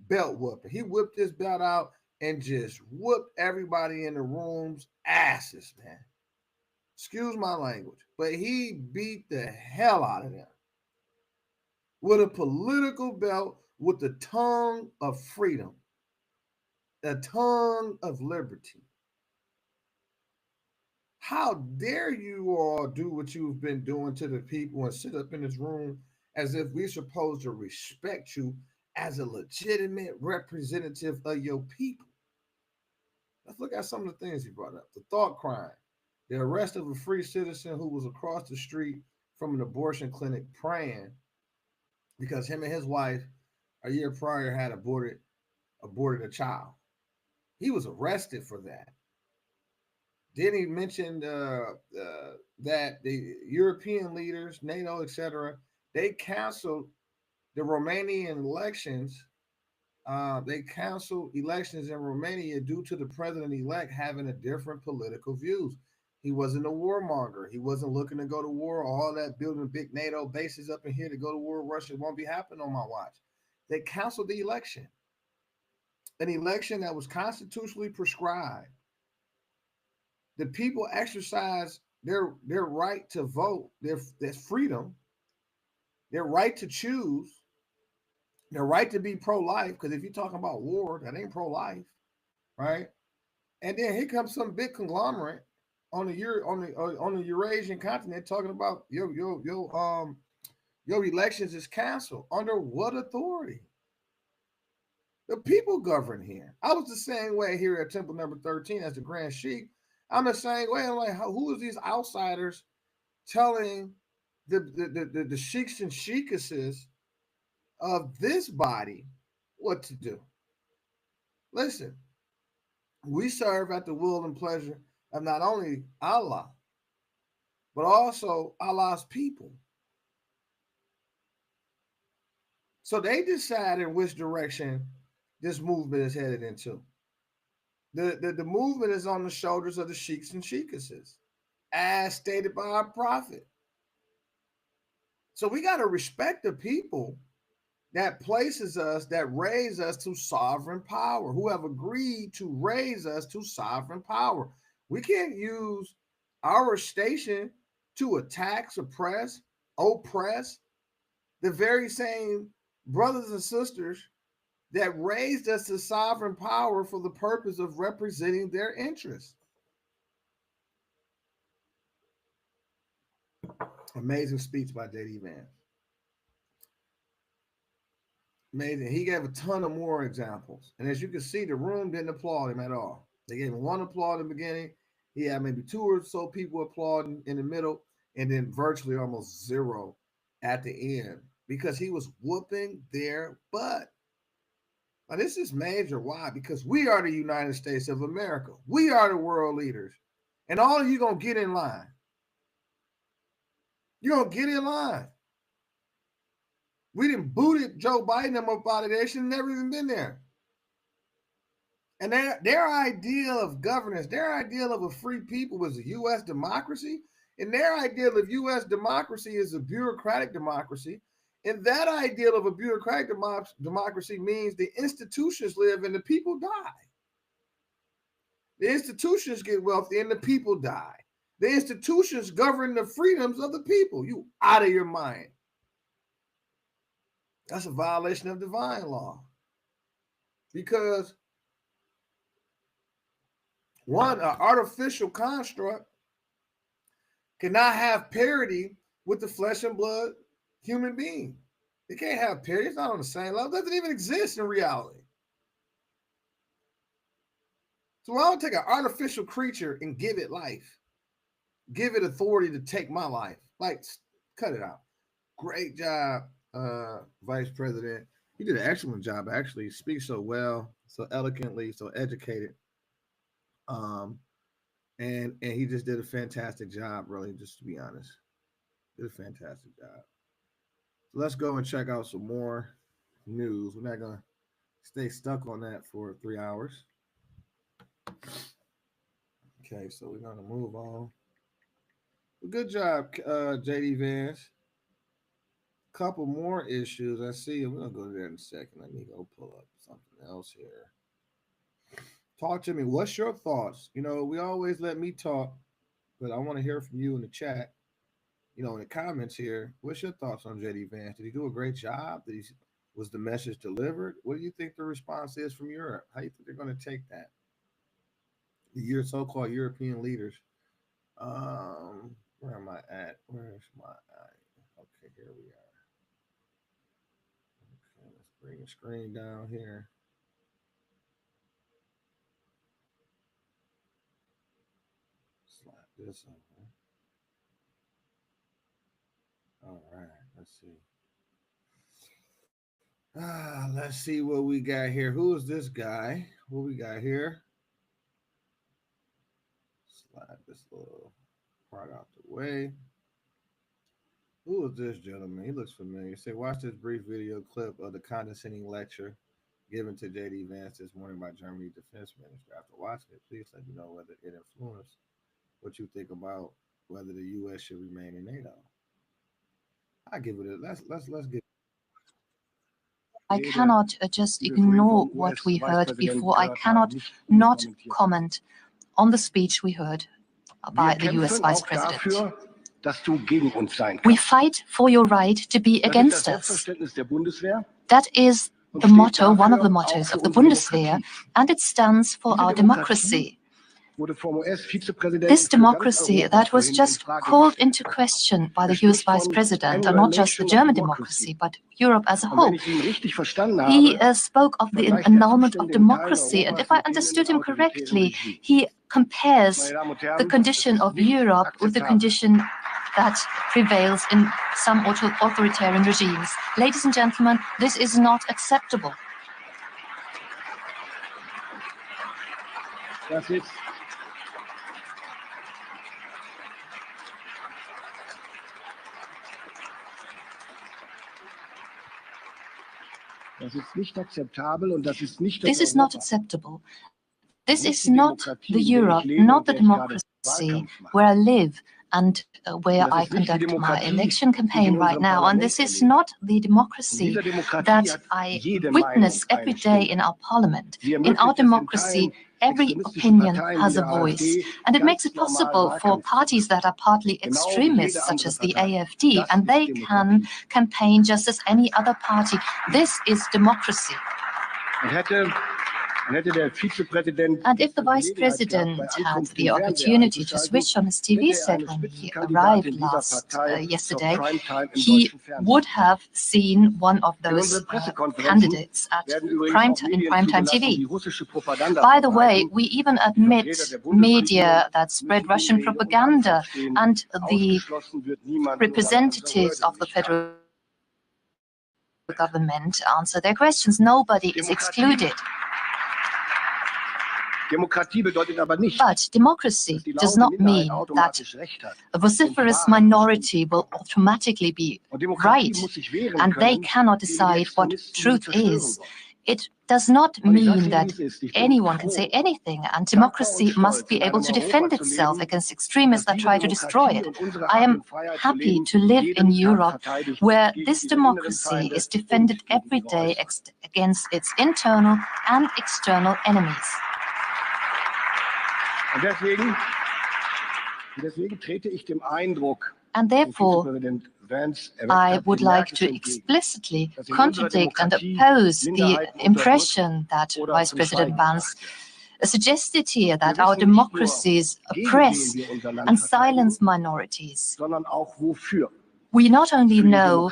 belt whooping. He whipped his belt out and just whooped everybody in the room's asses, man. Excuse my language, but he beat the hell out of them with a political belt, with the tongue of freedom, the tongue of liberty. How dare you all do what you've been doing to the people and sit up in this room as if we're supposed to respect you as a legitimate representative of your people? Let's look at some of the things he brought up. The thought crime, the arrest of a free citizen who was across the street from an abortion clinic praying because him and his wife a year prior had aborted a child. He was arrested for that. Then he mentioned that the European leaders, NATO, etc., they canceled the Romanian elections. They canceled elections in Romania due to the president-elect having a different political views. He wasn't a warmonger. He wasn't looking to go to war. All that building big NATO bases up in here to go to war with Russia won't be happening on my watch. They canceled the election, an election that was constitutionally prescribed. The people exercise their right to vote, their freedom, their right to choose, their right to be pro-life. Because if you're talking about war, that ain't pro-life, right? And then here comes some big conglomerate on the Eurasian continent talking about your elections is canceled. Under what authority? The people govern here. I was the same way here at Temple Number 13 as the Grand Sheik. I'm the same way. I'm like, who is these outsiders telling the sheiks and sheikesses of this body what to do? Listen, we serve at the will and pleasure of not only Allah, but also Allah's people. So they decide in which direction this movement is headed into. The movement is on the shoulders of the sheiks and sheikesses, as stated by our prophet. So we got to respect the people that places us, that raise us to sovereign power, who have agreed to raise us to sovereign power. We can't use our station to attack, suppress, oppress the very same brothers and sisters that raised us to sovereign power for the purpose of representing their interests. Amazing speech by J.D. Vance. Amazing. He gave a ton of more examples. And as you can see, the room didn't applaud him at all. They gave him one applaud in the beginning. He had maybe two or so people applauding in the middle, and then virtually almost zero at the end because he was whooping their butt. Now, this is major. Why? Because we are the United States of America. We are the world leaders. And all of you going to get in line. You're going to get in line. We didn't booted Joe Biden up out of there. She never even been there. And their ideal of governance, their ideal of a free people was a U.S. democracy. And their ideal of U.S. democracy is a bureaucratic democracy. And that ideal of a bureaucratic democracy means the institutions live and the people die. The institutions get wealthy and the people die. The institutions govern the freedoms of the people. You out of your mind. That's a violation of divine law. Because one, an artificial construct cannot have parity with the flesh and blood human being. It can't have parity. It's not on the same level. It doesn't even exist in reality. So I don't take an artificial creature and give it life. Give it authority to take my life. Like, cut it out. Great job, Vice President. You did an excellent job, actually. You speak so well, so eloquently, so educated. And he just did a fantastic job, really, just to be honest. Did a fantastic job. So let's go and check out some more news. We're not going to stay stuck on that for 3 hours. Okay, so we're going to move on. Good job, JD Vance. Couple more issues. I see. We're going to go to that in a second. Let me go pull up something else here. Talk to me. What's your thoughts? You know, we always let me talk, but I want to hear from you in the chat. You know, in the comments here, what's your thoughts on JD Vance? Did he do a great job? Was the message delivered? What do you think the response is from Europe? How do you think they're going to take that? The so-called European leaders. Where am I at? Where's my eye? Okay, here we are. Okay, let's bring the screen down here. Slide this over. All right, let's see. Let's see what we got here. Who is this guy? What we got here? Slide this little part out the way. Who is this gentleman? He looks familiar. Say, watch this brief video clip of the condescending lecture given to J.D. Vance this morning by Germany's defense minister. After watching it, please let me know whether it influenced what you think about whether the U.S. should remain in NATO. I give it a let's give. I cannot just ignore what we heard before. I cannot not comment on the speech we heard by the US Vice President. We fight for your right to be against us. That is the motto, one of the mottos of the Bundeswehr, and it stands for our democracy. This democracy that was just called into question by the US Vice President, and not just the German democracy, but Europe as a whole. He spoke of the annulment of democracy, and if I understood him correctly, he compares the condition of Europe with the condition that prevails in some authoritarian regimes. Ladies and gentlemen, this is not acceptable. Das ist nicht akzeptabel und das ist nicht This is not acceptable. This is not the Europe, not the democracy where I live and where I conduct my election campaign right now. And this is not the democracy that I witness every day in our parliament. In our democracy, every opinion has a voice, and it makes it possible for parties that are partly extremist, such as the AfD, and they can campaign just as any other party. This is democracy. And if the Vice President had the opportunity to switch on his TV set when he arrived yesterday, he would have seen one of those candidates in primetime TV. By the way, we even admit media that spread Russian propaganda, and the representatives of the federal government answer their questions. Nobody is excluded. But democracy does not mean that a vociferous minority will automatically be right, and they cannot decide what truth is. It does not mean that anyone can say anything, and democracy must be able to defend itself against extremists that try to destroy it. I am happy to live in Europe, where this democracy is defended every day against its internal and external enemies. And therefore, I would like to explicitly contradict and oppose the impression that Vice President Vance suggested here, that our democracies oppress and silence minorities. We not only know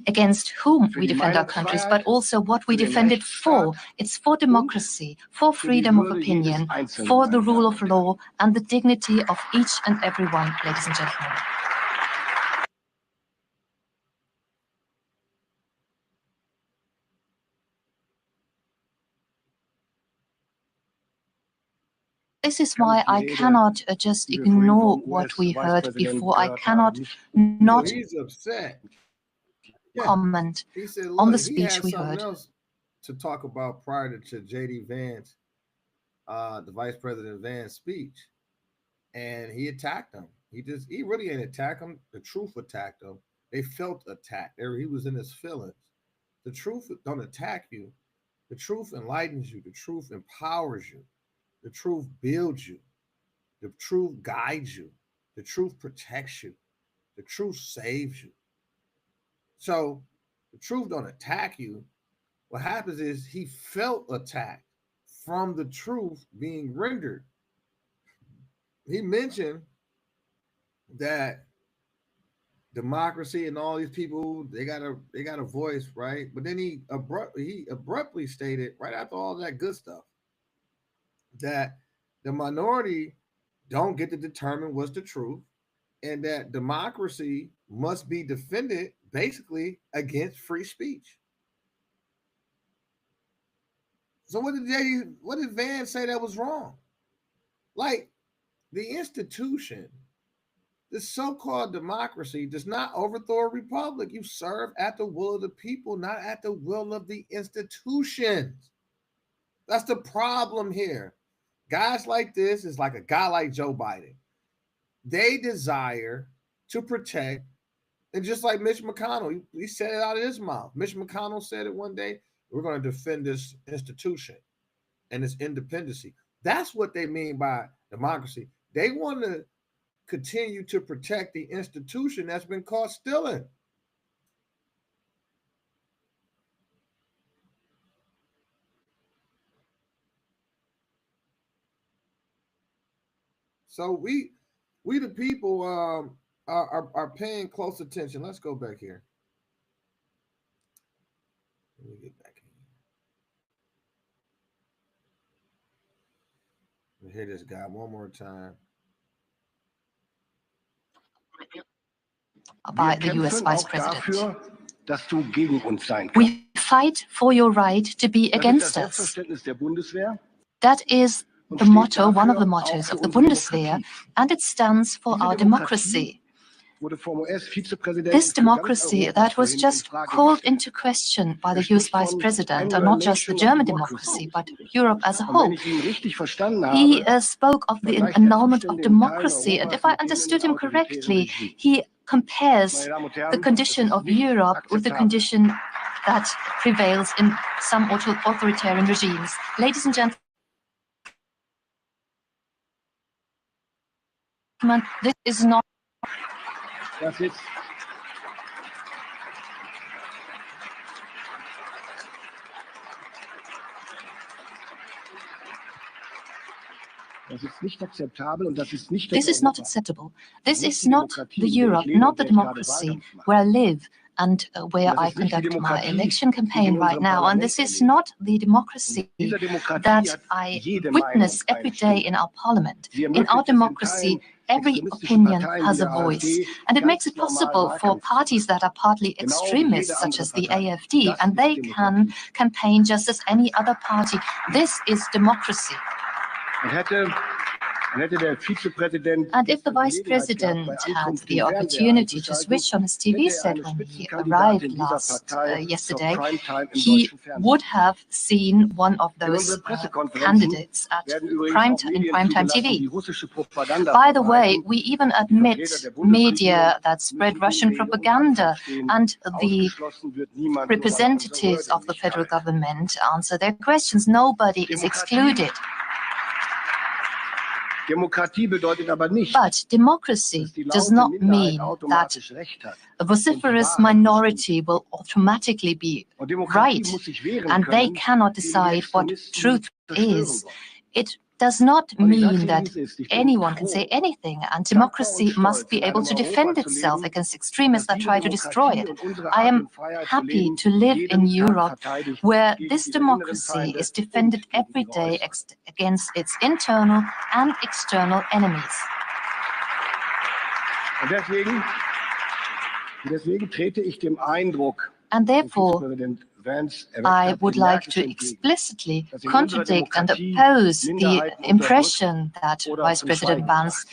against whom we defend our countries, but also what we defend it for. It's for democracy, for freedom of opinion, for the rule of law, and the dignity of each and every one, ladies and gentlemen. This is why I cannot just ignore what we heard before. I cannot not comment on the speech we heard. To talk about prior to J.D. Vance, the Vice President Vance speech, and he attacked him. He really ain't attack him. The truth attacked him. They felt attacked. He was in his feelings. The truth don't attack you. The truth enlightens you. The truth empowers you. The truth builds you. The truth guides you. The truth protects you. The truth saves you. So the truth don't attack you. What happens is he felt attacked from the truth being rendered. He mentioned that democracy and all these people, they got a voice, right? But then he abruptly stated, right after all that good stuff, that the minority don't get to determine what's the truth, and that democracy must be defended basically against free speech. So what did Vance say that was wrong? Like, the institution, the so-called democracy, does not overthrow a republic. You serve at the will of the people, not at the will of the institutions. That's the problem here. Guys like this is like a guy like Joe Biden. They desire to protect, and just like Mitch McConnell, he said it out of his mouth. Mitch McConnell said it one day, we're going to defend this institution and its independency. That's what they mean by democracy. They want to continue to protect the institution that's been caught stealing. So we the people are paying close attention. Let's go back here. Let me get back in. Hear this guy one more time. By the US Vice President. We fight for your right to be against us. That is the motto, one of the mottos of the Bundeswehr, and it stands for our democracy. This democracy that was just called into question by the US Vice President, and not just the German democracy, but Europe as a whole. He spoke of the annulment of democracy, and if I understood him correctly, he compares the condition of Europe with the condition that prevails in some authoritarian regimes. Ladies and gentlemen, this is not. This is not acceptable. This is not the Europe, not the democracy where I live and where I conduct my election campaign right now. And this is not the democracy that I witness every day in our parliament. In our democracy, every opinion has a voice, and it makes it possible for parties that are partly extremists, such as the AfD, and they can campaign just as any other party. This is democracy. And if the Vice President had the opportunity to switch on his TV set when he arrived yesterday, he would have seen one of those candidates in primetime TV. By the way, we even admit media that spread Russian propaganda, and the representatives of the federal government answer their questions. Nobody is excluded. But democracy does not mean that a vociferous minority will automatically be right, and they cannot decide what truth is. It does not mean that anyone can say anything, and democracy must be able to defend itself against extremists that try to destroy it. I am happy to live in Europe, where this democracy is defended every day against its internal and external enemies. And therefore, I would like to explicitly contradict and oppose the impression that Vice President Vance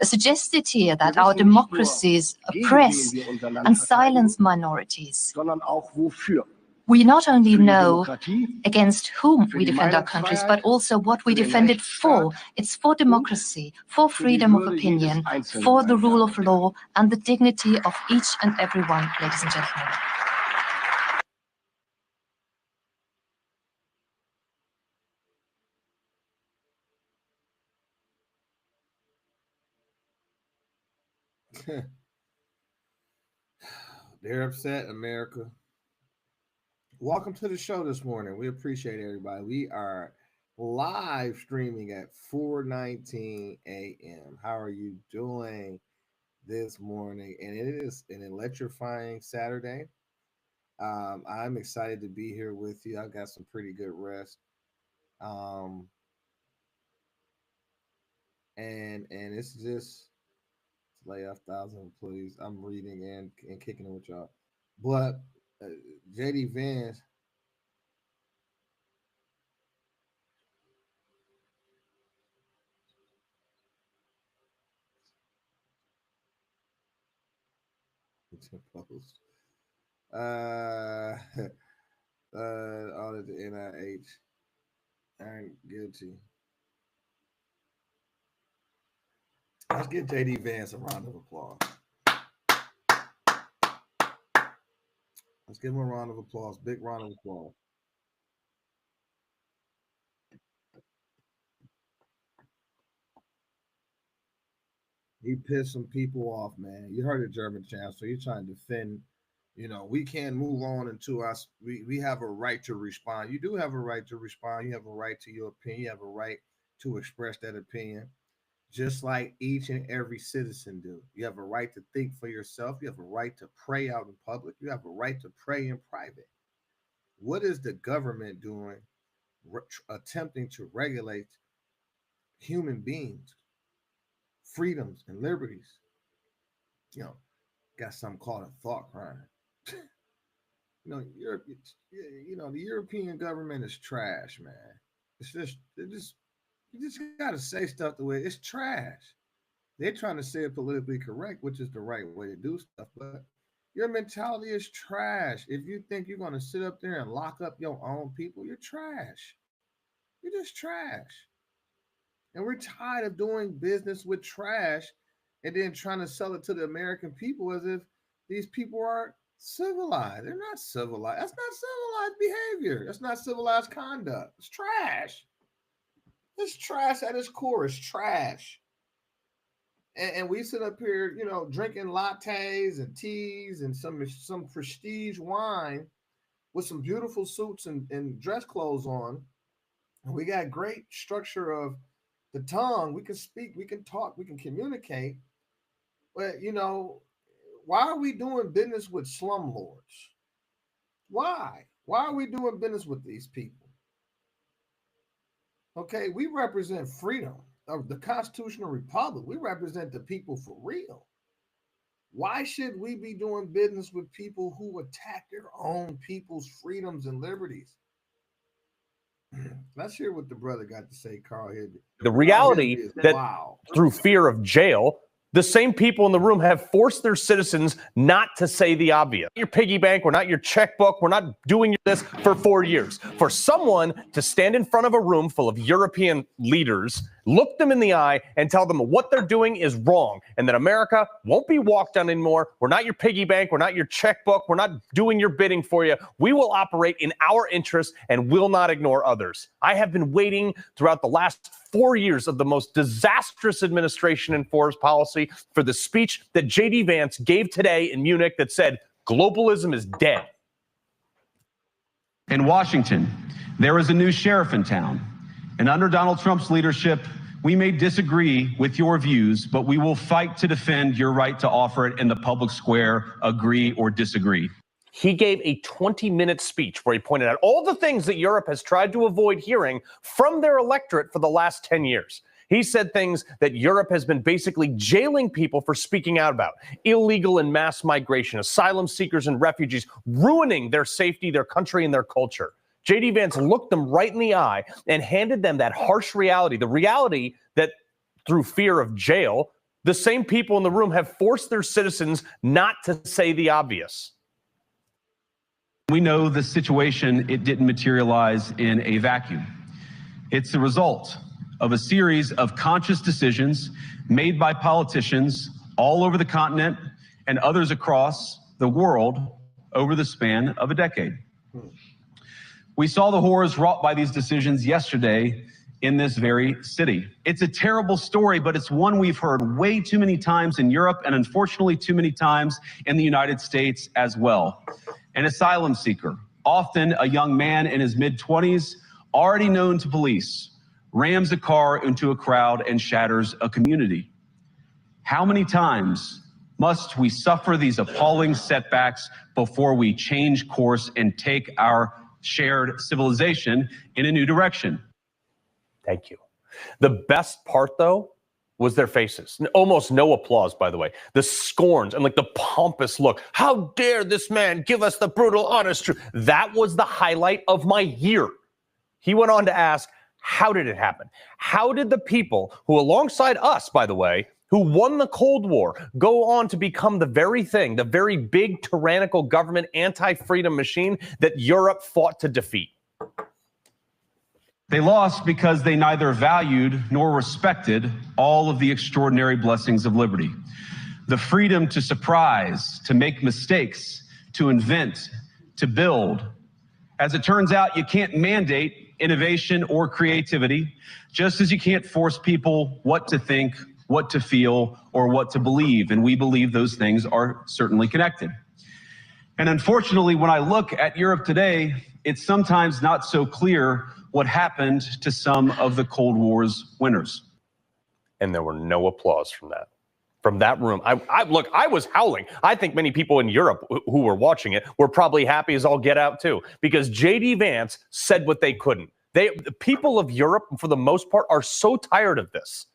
suggested here, that our democracies oppress and silence minorities. We not only know against whom we defend our countries, but also what we defend it for. It's for democracy, for freedom of opinion, for the rule of law, and the dignity of each and every one, ladies and gentlemen. They're upset, America. Welcome to the show this morning. We appreciate everybody. We are live streaming at 4:19 a.m. How are you doing this morning? And it is an electrifying Saturday. I'm excited to be here with you. I got some pretty good rest. And it's just lay off 1,000 employees. I'm reading and kicking it with y'all. But JD Vance, post audit the NIH aren't guilty. Let's give JD Vance a round of applause. Let's give him a round of applause. Big round of applause. He pissed some people off, man. You heard the German chancellor. He's trying to defend, we can't move on until us. We have a right to respond. You do have a right to respond. You have a right to your opinion. You have a right to express that opinion, just like each and every citizen do. You have a right to think for yourself. You have a right to pray out in public. You have a right to pray in private. What is the government doing attempting to regulate human beings, freedoms, and liberties? Got something called a thought crime. The European government is trash, man. You just gotta say stuff the way it's trash. They're trying to say it politically correct, which is the right way to do stuff, but your mentality is trash. If you think you're gonna sit up there and lock up your own people, you're trash. You're just trash. And we're tired of doing business with trash and then trying to sell it to the American people as if these people are civilized. They're not civilized. That's not civilized behavior. That's not civilized conduct. It's trash. It's trash at its core. It's trash. And we sit up here, drinking lattes and teas and some prestige wine with some beautiful suits and dress clothes on. And we got great structure of the tongue. We can speak, we can talk, we can communicate. But, you know, why are we doing business with slumlords? Why? Why are we doing business with these people? Okay, we represent freedom of the constitutional republic. We represent the people for real. Why should we be doing business with people who attack their own people's freedoms and liberties? Let's hear what the brother got to say, Carl here. The reality that through fear of jail, the same people in the room have forced their citizens not to say the obvious. Your piggy bank, we're not your checkbook, we're not doing this for 4 years. For someone to stand in front of a room full of European leaders, look them in the eye and tell them what they're doing is wrong and that America won't be walked on anymore. We're not your piggy bank, we're not your checkbook, we're not doing your bidding for you. We will operate in our interests and will not ignore others. I have been waiting throughout the last 4 years of the most disastrous administration in foreign policy for the speech that J.D. Vance gave today in Munich that said, globalism is dead. In Washington, there is a new sheriff in town, and under Donald Trump's leadership, we may disagree with your views, but we will fight to defend your right to offer it in the public square, agree or disagree. He gave a 20-minute speech where he pointed out all the things that Europe has tried to avoid hearing from their electorate for the last 10 years. He said things that Europe has been basically jailing people for speaking out about: illegal and mass migration, asylum seekers and refugees, ruining their safety, their country, and their culture. J.D. Vance looked them right in the eye and handed them that harsh reality, the reality that through fear of jail, the same people in the room have forced their citizens not to say the obvious. We know the situation, it didn't materialize in a vacuum. It's the result of a series of conscious decisions made by politicians all over the continent and others across the world over the span of a decade. We saw the horrors wrought by these decisions yesterday in this very city. It's a terrible story, but it's one we've heard way too many times in Europe and unfortunately too many times in the United States as well. An asylum seeker, often a young man in his mid-20s, already known to police, rams a car into a crowd and shatters a community. How many times must we suffer these appalling setbacks before we change course and take our shared civilization in a new direction? Thank you. The best part, though, was their faces. Almost no applause, by the way. The scorns and like the pompous look. How dare this man give us the brutal, honest truth? That was the highlight of my year. He went on to ask, how did it happen? How did the people who, alongside us, by the way, who won the Cold War, go on to become the very thing, the very big tyrannical government anti-freedom machine that Europe fought to defeat? They lost because they neither valued nor respected all of the extraordinary blessings of liberty. The freedom to surprise, to make mistakes, to invent, to build. As it turns out, you can't mandate innovation or creativity, just as you can't force people what to think, what to feel, or what to believe. And we believe those things are certainly connected. And unfortunately, when I look at Europe today, it's sometimes not so clear what happened to some of the Cold War's winners. And there were no applause from that room. Look, I was howling. I think many people in Europe who were watching it were probably happy as all get out too, because J.D. Vance said what they couldn't. The people of Europe, for the most part, are so tired of this.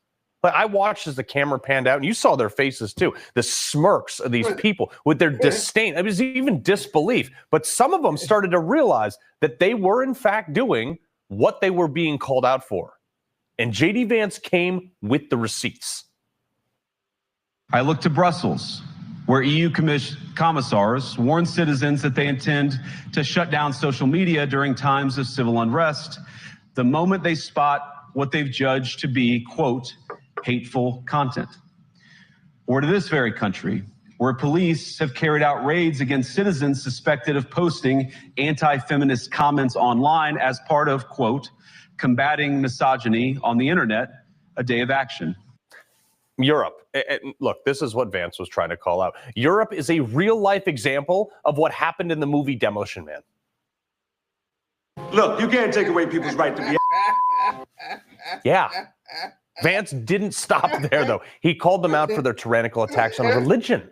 But I watched as the camera panned out, and you saw their faces too. The smirks of these people with their disdain. It was even disbelief. But some of them started to realize that they were, in fact, doing what they were being called out for. And J.D. Vance came with the receipts. I look to Brussels, where EU commissars warn citizens that they intend to shut down social media during times of civil unrest the moment they spot what they've judged to be, quote, hateful content. Or to this very country, where police have carried out raids against citizens suspected of posting anti-feminist comments online as part of, quote, combating misogyny on the internet, a day of action. Europe, and look, this is what Vance was trying to call out. Europe is a real-life example of what happened in the movie Demolition Man. Look, you can't take away people's right to be. Yeah. Vance didn't stop there, though. He called them out for their tyrannical attacks on religion.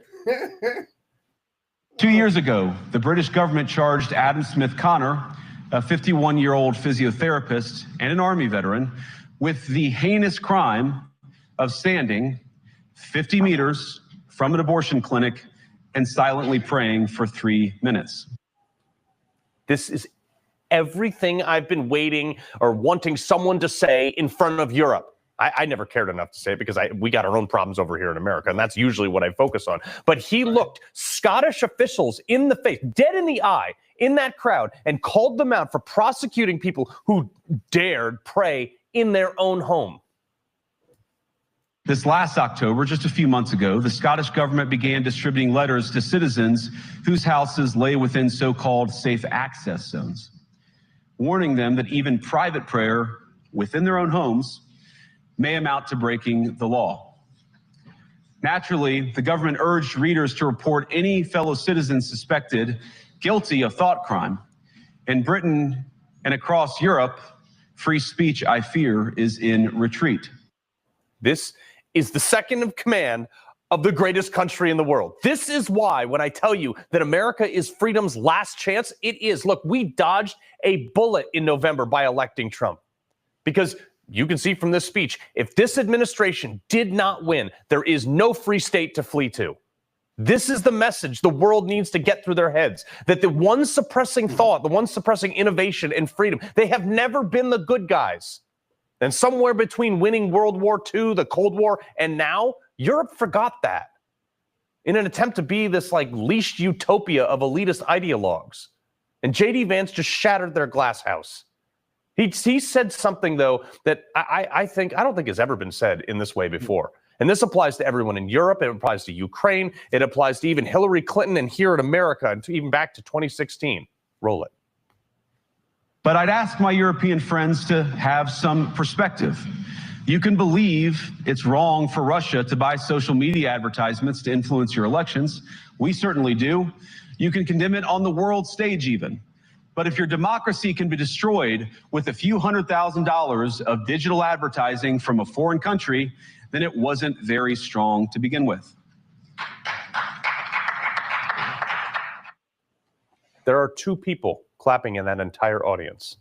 2 years ago, the British government charged Adam Smith Connor, a 51-year-old physiotherapist and an Army veteran, with the heinous crime of standing 50 meters from an abortion clinic and silently praying for 3 minutes. This is everything I've been waiting or wanting someone to say in front of Europe. I never cared enough to say it because we got our own problems over here in America, and that's usually what I focus on. But he looked Scottish officials in the face, dead in the eye, in that crowd, and called them out for prosecuting people who dared pray in their own home. This last October, just a few months ago, the Scottish government began distributing letters to citizens whose houses lay within so-called safe access zones, warning them that even private prayer within their own homes may amount to breaking the law. Naturally, the government urged readers to report any fellow citizens suspected guilty of thought crime. In Britain and across Europe, free speech, I fear, is in retreat. This is the second in command of the greatest country in the world. This is why when I tell you that America is freedom's last chance, it is. Look, we dodged a bullet in November by electing Trump. Because you can see from this speech, if this administration did not win, there is no free state to flee to. This is the message the world needs to get through their heads, that the one suppressing thought, the one suppressing innovation and freedom, they have never been the good guys. And somewhere between winning World War II, the Cold War, and now, Europe forgot that in an attempt to be this like leashed utopia of elitist ideologues. And J.D. Vance just shattered their glass house. He said something, though, that I don't think has ever been said in this way before. And this applies to everyone in Europe. It applies to Ukraine. It applies to even Hillary Clinton and here in America, and even back to 2016. Roll it. But I'd ask my European friends to have some perspective. You can believe it's wrong for Russia to buy social media advertisements to influence your elections. We certainly do. You can condemn it on the world stage even. But if your democracy can be destroyed with a few $100,000 of digital advertising from a foreign country, then it wasn't very strong to begin with. There are two people clapping in that entire audience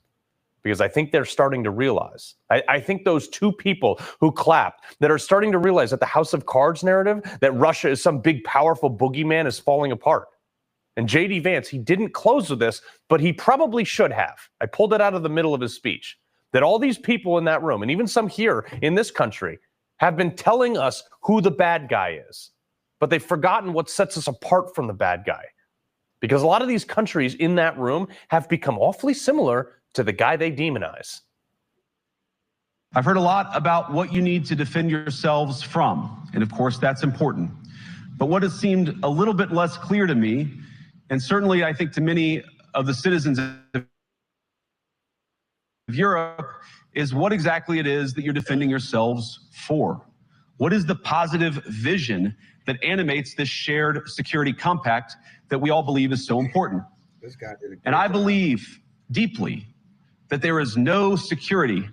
because I think they're starting to realize. I think those two people who clapped that are starting to realize that the House of Cards narrative, that Russia is some big, powerful boogeyman, is falling apart. And J.D. Vance, he didn't close with this, but he probably should have. I pulled it out of the middle of his speech, that all these people in that room, and even some here in this country, have been telling us who the bad guy is. But they've forgotten what sets us apart from the bad guy. Because a lot of these countries in that room have become awfully similar to the guy they demonize. I've heard a lot about what you need to defend yourselves from, and of course that's important. But what has seemed a little bit less clear to me, and certainly I think to many of the citizens of Europe, is what exactly it is that you're defending yourselves for. What is the positive vision that animates this shared security compact that we all believe is so important? And I believe deeply that there is no security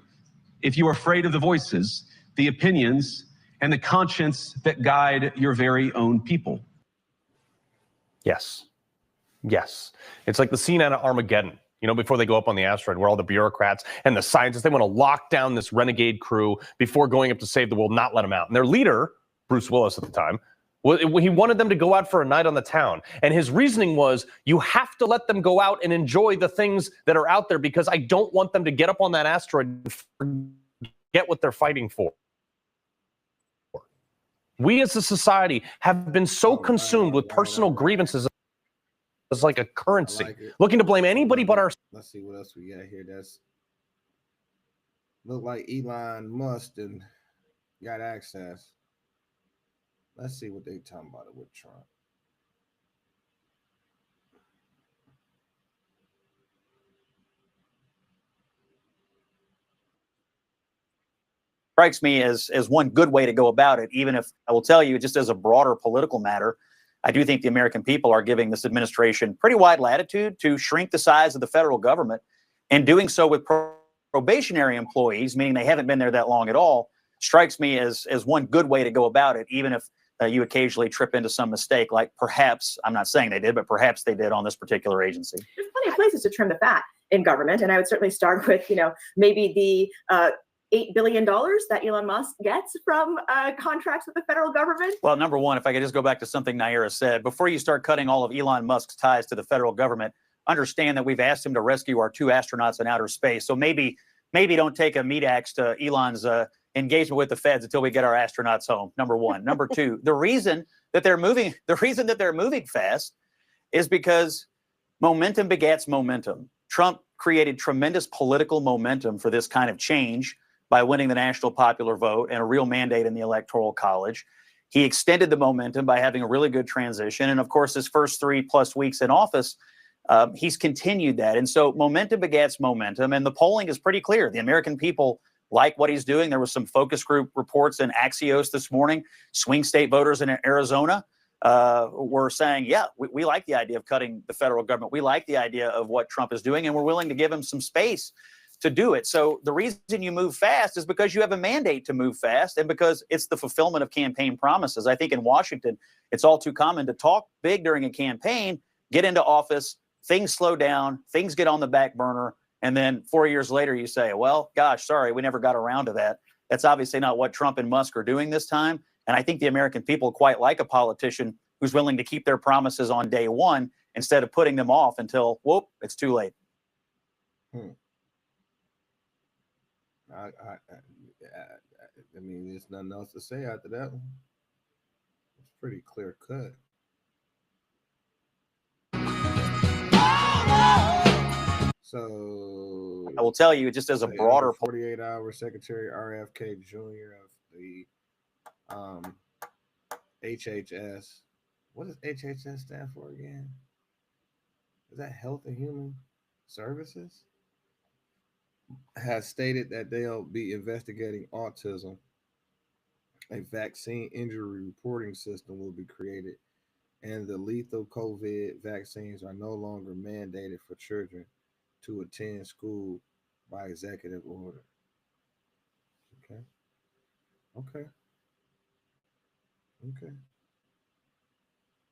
if you are afraid of the voices, the opinions, and the conscience that guide your very own people. Yes. Yes. It's like the scene out of Armageddon, you know, before they go up on the asteroid, where all the bureaucrats and the scientists, they want to lock down this renegade crew before going up to save the world, not let them out. And their leader, Bruce Willis at the time, he wanted them to go out for a night on the town. And his reasoning was, you have to let them go out and enjoy the things that are out there because I don't want them to get up on that asteroid and forget what they're fighting for. We as a society have been so consumed with personal grievances as like a currency, looking to blame anybody but ourselves. Let's see what else we got here. That's look like Elon Musk and got access. Let's see what they talking about it with Trump. Strikes me as one good way to go about it, even if I will tell you, just as a broader political matter, I do think the American people are giving this administration pretty wide latitude to shrink the size of the federal government, and doing so with probationary employees, meaning they haven't been there that long at all, strikes me as one good way to go about it, even if you occasionally trip into some mistake, like perhaps, I'm not saying they did, but perhaps they did on this particular agency. There's plenty of places to trim the fat in government, and I would certainly start with, maybe the $8 billion that Elon Musk gets from contracts with the federal government. Well, number one, if I could just go back to something Naira said, before you start cutting all of Elon Musk's ties to the federal government, understand that we've asked him to rescue our 2 astronauts in outer space. So maybe don't take a meat axe to Elon's engagement with the feds until we get our astronauts home. Number one. Number two, the reason that they're moving fast is because momentum begets momentum. Trump created tremendous political momentum for this kind of change by winning the national popular vote and a real mandate in the Electoral College. He extended the momentum by having a really good transition. And of course, his first 3+ weeks in office, he's continued that. And so momentum begets momentum. And the polling is pretty clear. The American people like what he's doing. There was some focus group reports in Axios this morning. Swing state voters in Arizona were saying, yeah, we like the idea of cutting the federal government. We like the idea of what Trump is doing, and we're willing to give him some space to do it. So the reason you move fast is because you have a mandate to move fast and because it's the fulfillment of campaign promises. I think in Washington, it's all too common to talk big during a campaign, get into office, things slow down, things get on the back burner, and then 4 years later you say, well, gosh, sorry, we never got around to that. That's obviously not what Trump and Musk are doing this time. And I think the American people quite like a politician who's willing to keep their promises on day one instead of putting them off until, whoop, it's too late. I mean, there's nothing else to say after that one. It's pretty clear cut. So I will tell you, just as a broader 48-hour Secretary RFK Jr. of the HHS. What does HHS stand for again? Is that Health and Human Services? Has stated that they'll be investigating autism. A vaccine injury reporting system will be created, and the lethal COVID vaccines are no longer mandated for children to attend school by executive order. Okay.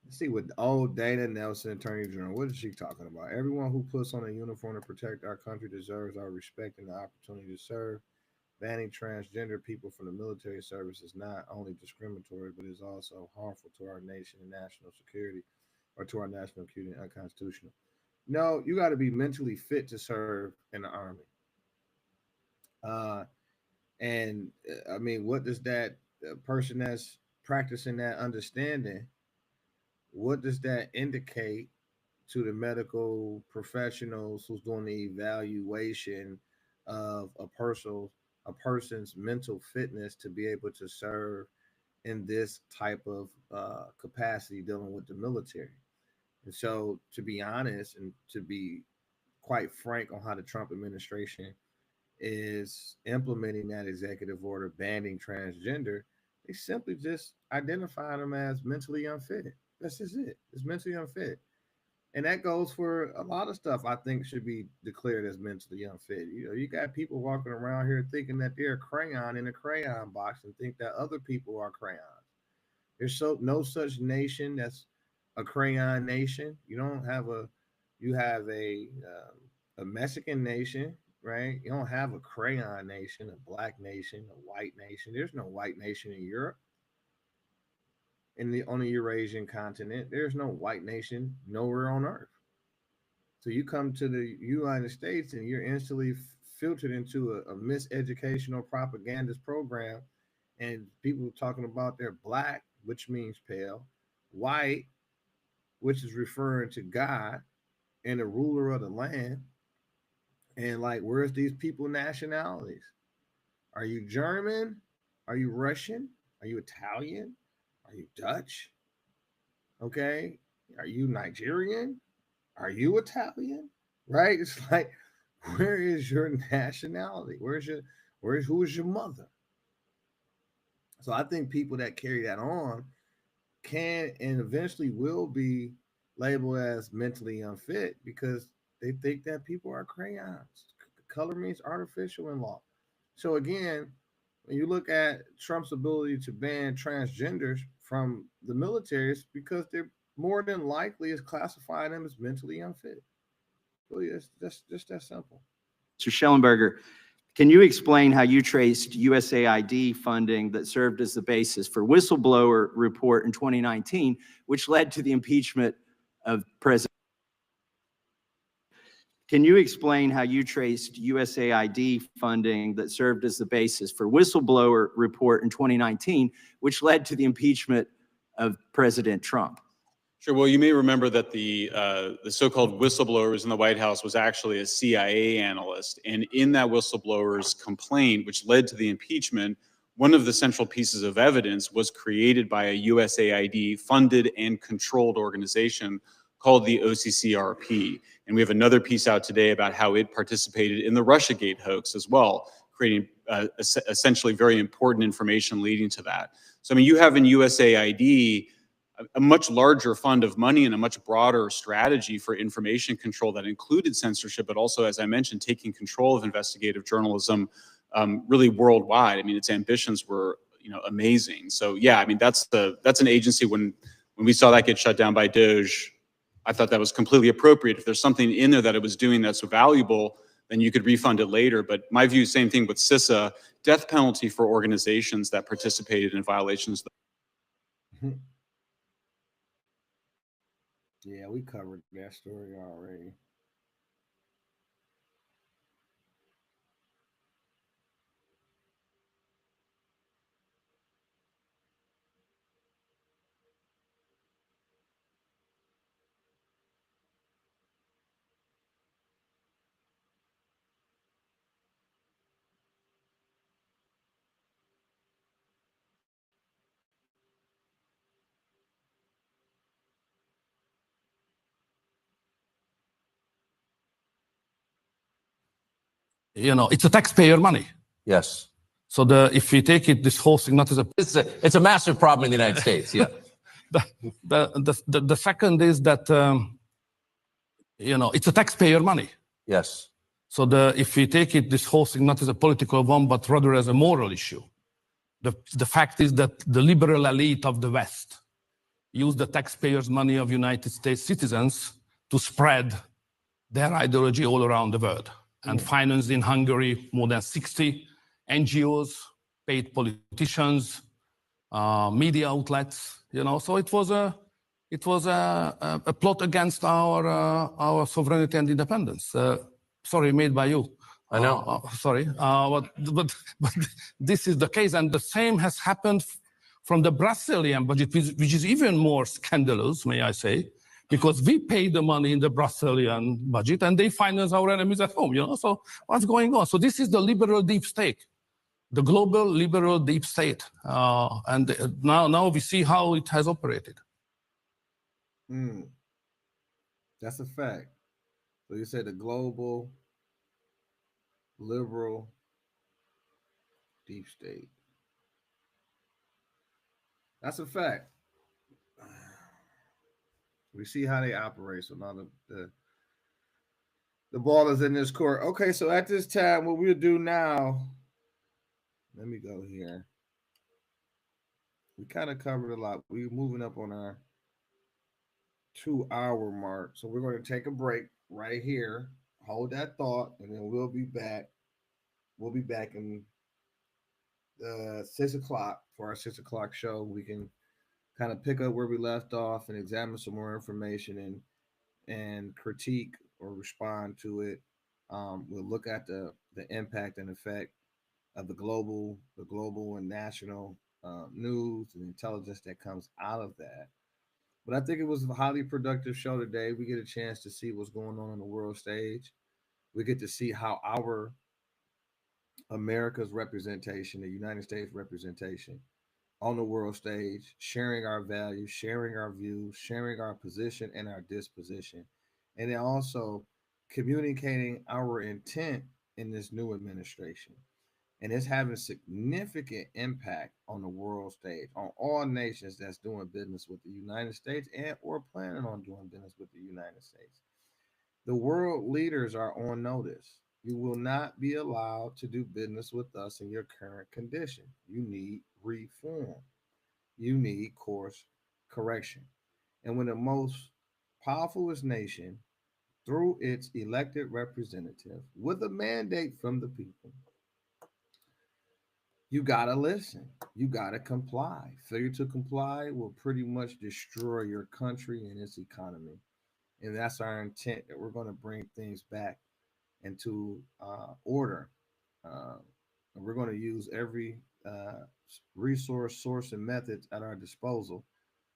Let's see what old Dana Nelson, Attorney General, what is she talking about? Everyone who puts on a uniform to protect our country deserves our respect and the opportunity to serve. Banning transgender people from the military service is not only discriminatory, but is also harmful to our nation and national security, or to our national security, and unconstitutional. No, you got to be mentally fit to serve in the Army. I mean, what does that person that's practicing that understanding, what does that indicate to the medical professionals who's doing the evaluation of a person's mental fitness to be able to serve in this type of capacity dealing with the military? And so, to be honest and to be quite frank on how the Trump administration is implementing that executive order banning transgender, they simply just identify them as mentally unfit. That's just it. It's mentally unfit. And that goes for a lot of stuff I think should be declared as mentally unfit. You know, you got people walking around here thinking that they're a crayon in a crayon box and think that other people are crayons. There's no such nation that's a crayon nation. You have a Mexican nation, right? You don't have a crayon nation, a black nation, a white nation. There's no white nation in Europe. On the Eurasian continent, there's no white nation nowhere on earth. So you come to the United States and you're instantly filtered into a miseducational propagandist program, and people talking about they're black, which means pale, white, which is referring to God and the ruler of the land. And like, where's these people nationalities? Are you German? Are you Russian? Are you Italian? Are you Dutch? Okay. Are you Nigerian? Are you Italian? Right? It's like, where is your nationality? Who is your mother? So I think people that carry that on can and eventually will be labeled as mentally unfit because they think that people are crayons. Color means artificial in law. So again, When you look at Trump's ability to ban transgenders from the military, it's because they're more than likely is classifying them as mentally unfit. Really, that's just that simple. Mr. Schellenberger, can you explain how you traced USAID funding that served as the basis for whistleblower report in 2019, which led to the impeachment of President? Can you explain how you traced USAID funding that served as the basis for whistleblower report in 2019, which led to the impeachment of President Trump? Sure. Well, you may remember that the so-called whistleblower in the White House was actually a CIA analyst. And in that whistleblower's complaint, which led to the impeachment, one of the central pieces of evidence was created by a USAID funded and controlled organization called the OCCRP. And we have another piece out today about how it participated in the Russiagate hoax as well, creating essentially very important information leading to that. So, I mean, you have in USAID a much larger fund of money and a much broader strategy for information control that included censorship, but also, as I mentioned, taking control of investigative journalism really worldwide. I mean, its ambitions were, amazing. So yeah, I mean, that's an agency when we saw that get shut down by DOJ, I thought that was completely appropriate. If there's something in there that it was doing that's valuable, then you could refund it later. But my view, same thing with CISA, death penalty for organizations that participated in violations. Yeah, we covered that story already. It's a taxpayer money. Yes. So if we take it, this whole thing not as a, It's a massive problem in the United States. Yeah. the second is that it's a taxpayer money. Yes. So if we take it, this whole thing not as a political one, but rather as a moral issue, the fact is that the liberal elite of the West use the taxpayers' money of United States citizens to spread their ideology all around the world. And financed in Hungary more than 60 NGOs, paid politicians, media outlets. So it was a plot against our sovereignty and independence. Sorry, made by you. I know. Sorry, but this is the case, and the same has happened from the Brazilian budget, which is even more scandalous, may I say. Because we pay the money in the Brazilian budget and they finance our enemies at home, So what's going on? So this is the liberal deep state, the global liberal deep state. And now we see how it has operated. That's a fact. So you said the global liberal deep state. That's a fact. We see how they operate. So now the ball is in this court. Okay, so at this time, what we'll do now, let me go here. We kind of covered a lot. We're moving up on our 2-hour mark. So we're going to take a break right here. Hold that thought, and then we'll be back. We'll be back in 6 o'clock for our 6 o'clock show. We can kind of pick up where we left off and examine some more information and critique or respond to it. We'll look at the impact and effect of the global and national news and intelligence that comes out of that. But I think it was a highly productive show today. We get a chance to see what's going on the world stage. We get to see how our America's representation, the United States representation, on the world stage, sharing our values, sharing our views, sharing our position and our disposition, and then also communicating our intent in this new administration. And it's having significant impact on the world stage, on all nations that's doing business with the United States and or planning on doing business with the United States. The world leaders are on notice. You will not be allowed to do business with us in your current condition. You need reform. You need course correction. And when the most powerfulest nation, through its elected representative, with a mandate from the people, you gotta listen. You gotta comply. Failure to comply will pretty much destroy your country and its economy. And that's our intent, that we're going to bring things back into order. And we're going to use every resource, source, and methods at our disposal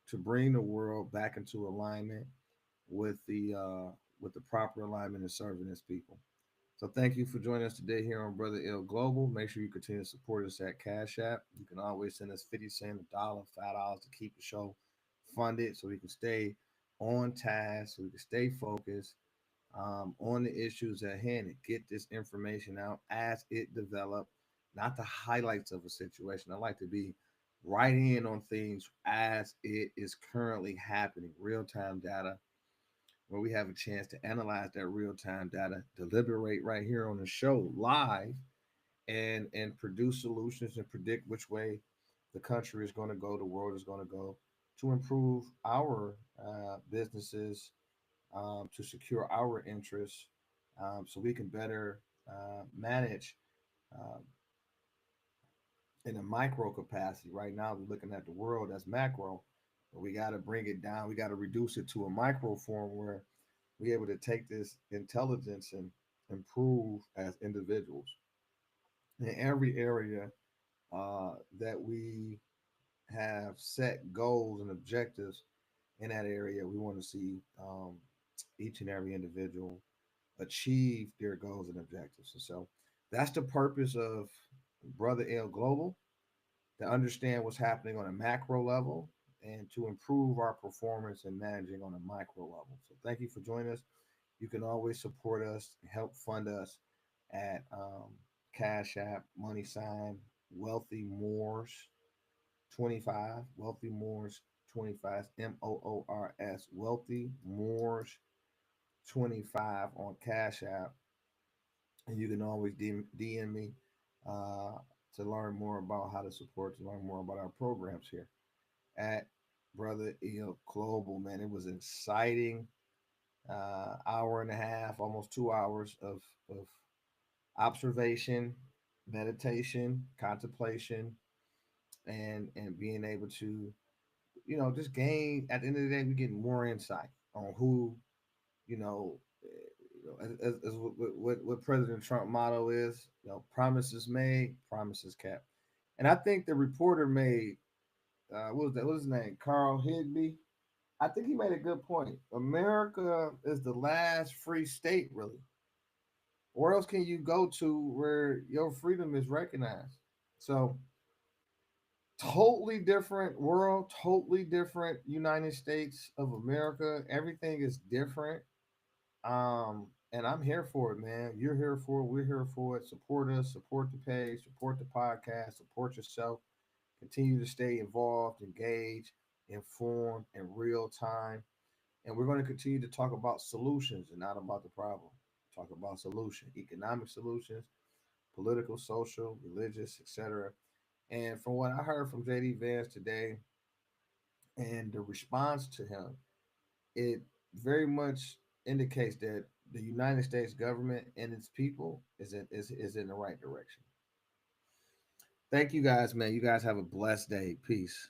to bring the world back into alignment with the proper alignment and serving its people. So thank you for joining us today here on Brother Ill Global. Make sure you continue to support us at Cash App. You can always send us 50 cents, $1, $5 to keep the show funded so we can stay on task, so we can stay focused on the issues at hand and get this information out as it develops, not the highlights of a situation. I like to be right in on things as it is currently happening, real-time data, where we have a chance to analyze that real-time data, deliberate right here on the show live, and produce solutions and predict which way the country is going to go, the world is going to go, to improve our businesses, to secure our interests, so we can better manage in a micro capacity. Right now, we're looking at the world as macro, but we got to bring it down. We got to reduce it to a micro form where we're able to take this intelligence and improve as individuals in every area that we have set goals and objectives in that area. We want to see each and every individual achieve their goals and objectives. And so that's the purpose of Brother L Global, to understand what's happening on a macro level and to improve our performance and managing on a micro level. So thank you for joining us. You can always support us and help fund us at Cash App, $ Wealthy Moors 25, Wealthy Moors 25, MOORS, Wealthy Moors 25 on Cash App. And you can always DM me to learn more about how to support, to learn more about our programs here at Brother Ill Global. Man, it was an exciting hour and a half, almost 2 hours of observation, meditation, contemplation, and being able to, just gain. At the end of the day, we get more insight on who, as what President Trump motto is, promises made, promises kept. And I think the reporter made, what was his name? Carl Higby. I think he made a good point. America is the last free state, really. Where else can you go to where your freedom is recognized? So, totally different world, totally different United States of America. Everything is different. And I'm here for it, man. You're here for it. We're here for it. Support us, support the page, support the podcast, support yourself. Continue to stay involved, engaged, informed in real time. And we're going to continue to talk about solutions and not about the problem. Talk about solution, economic solutions, political, social, religious, etc. And from what I heard from JD Vance today and the response to him, it very much indicates that the United States government and its people is in the right direction. Thank you guys, man. You guys have a blessed day. Peace.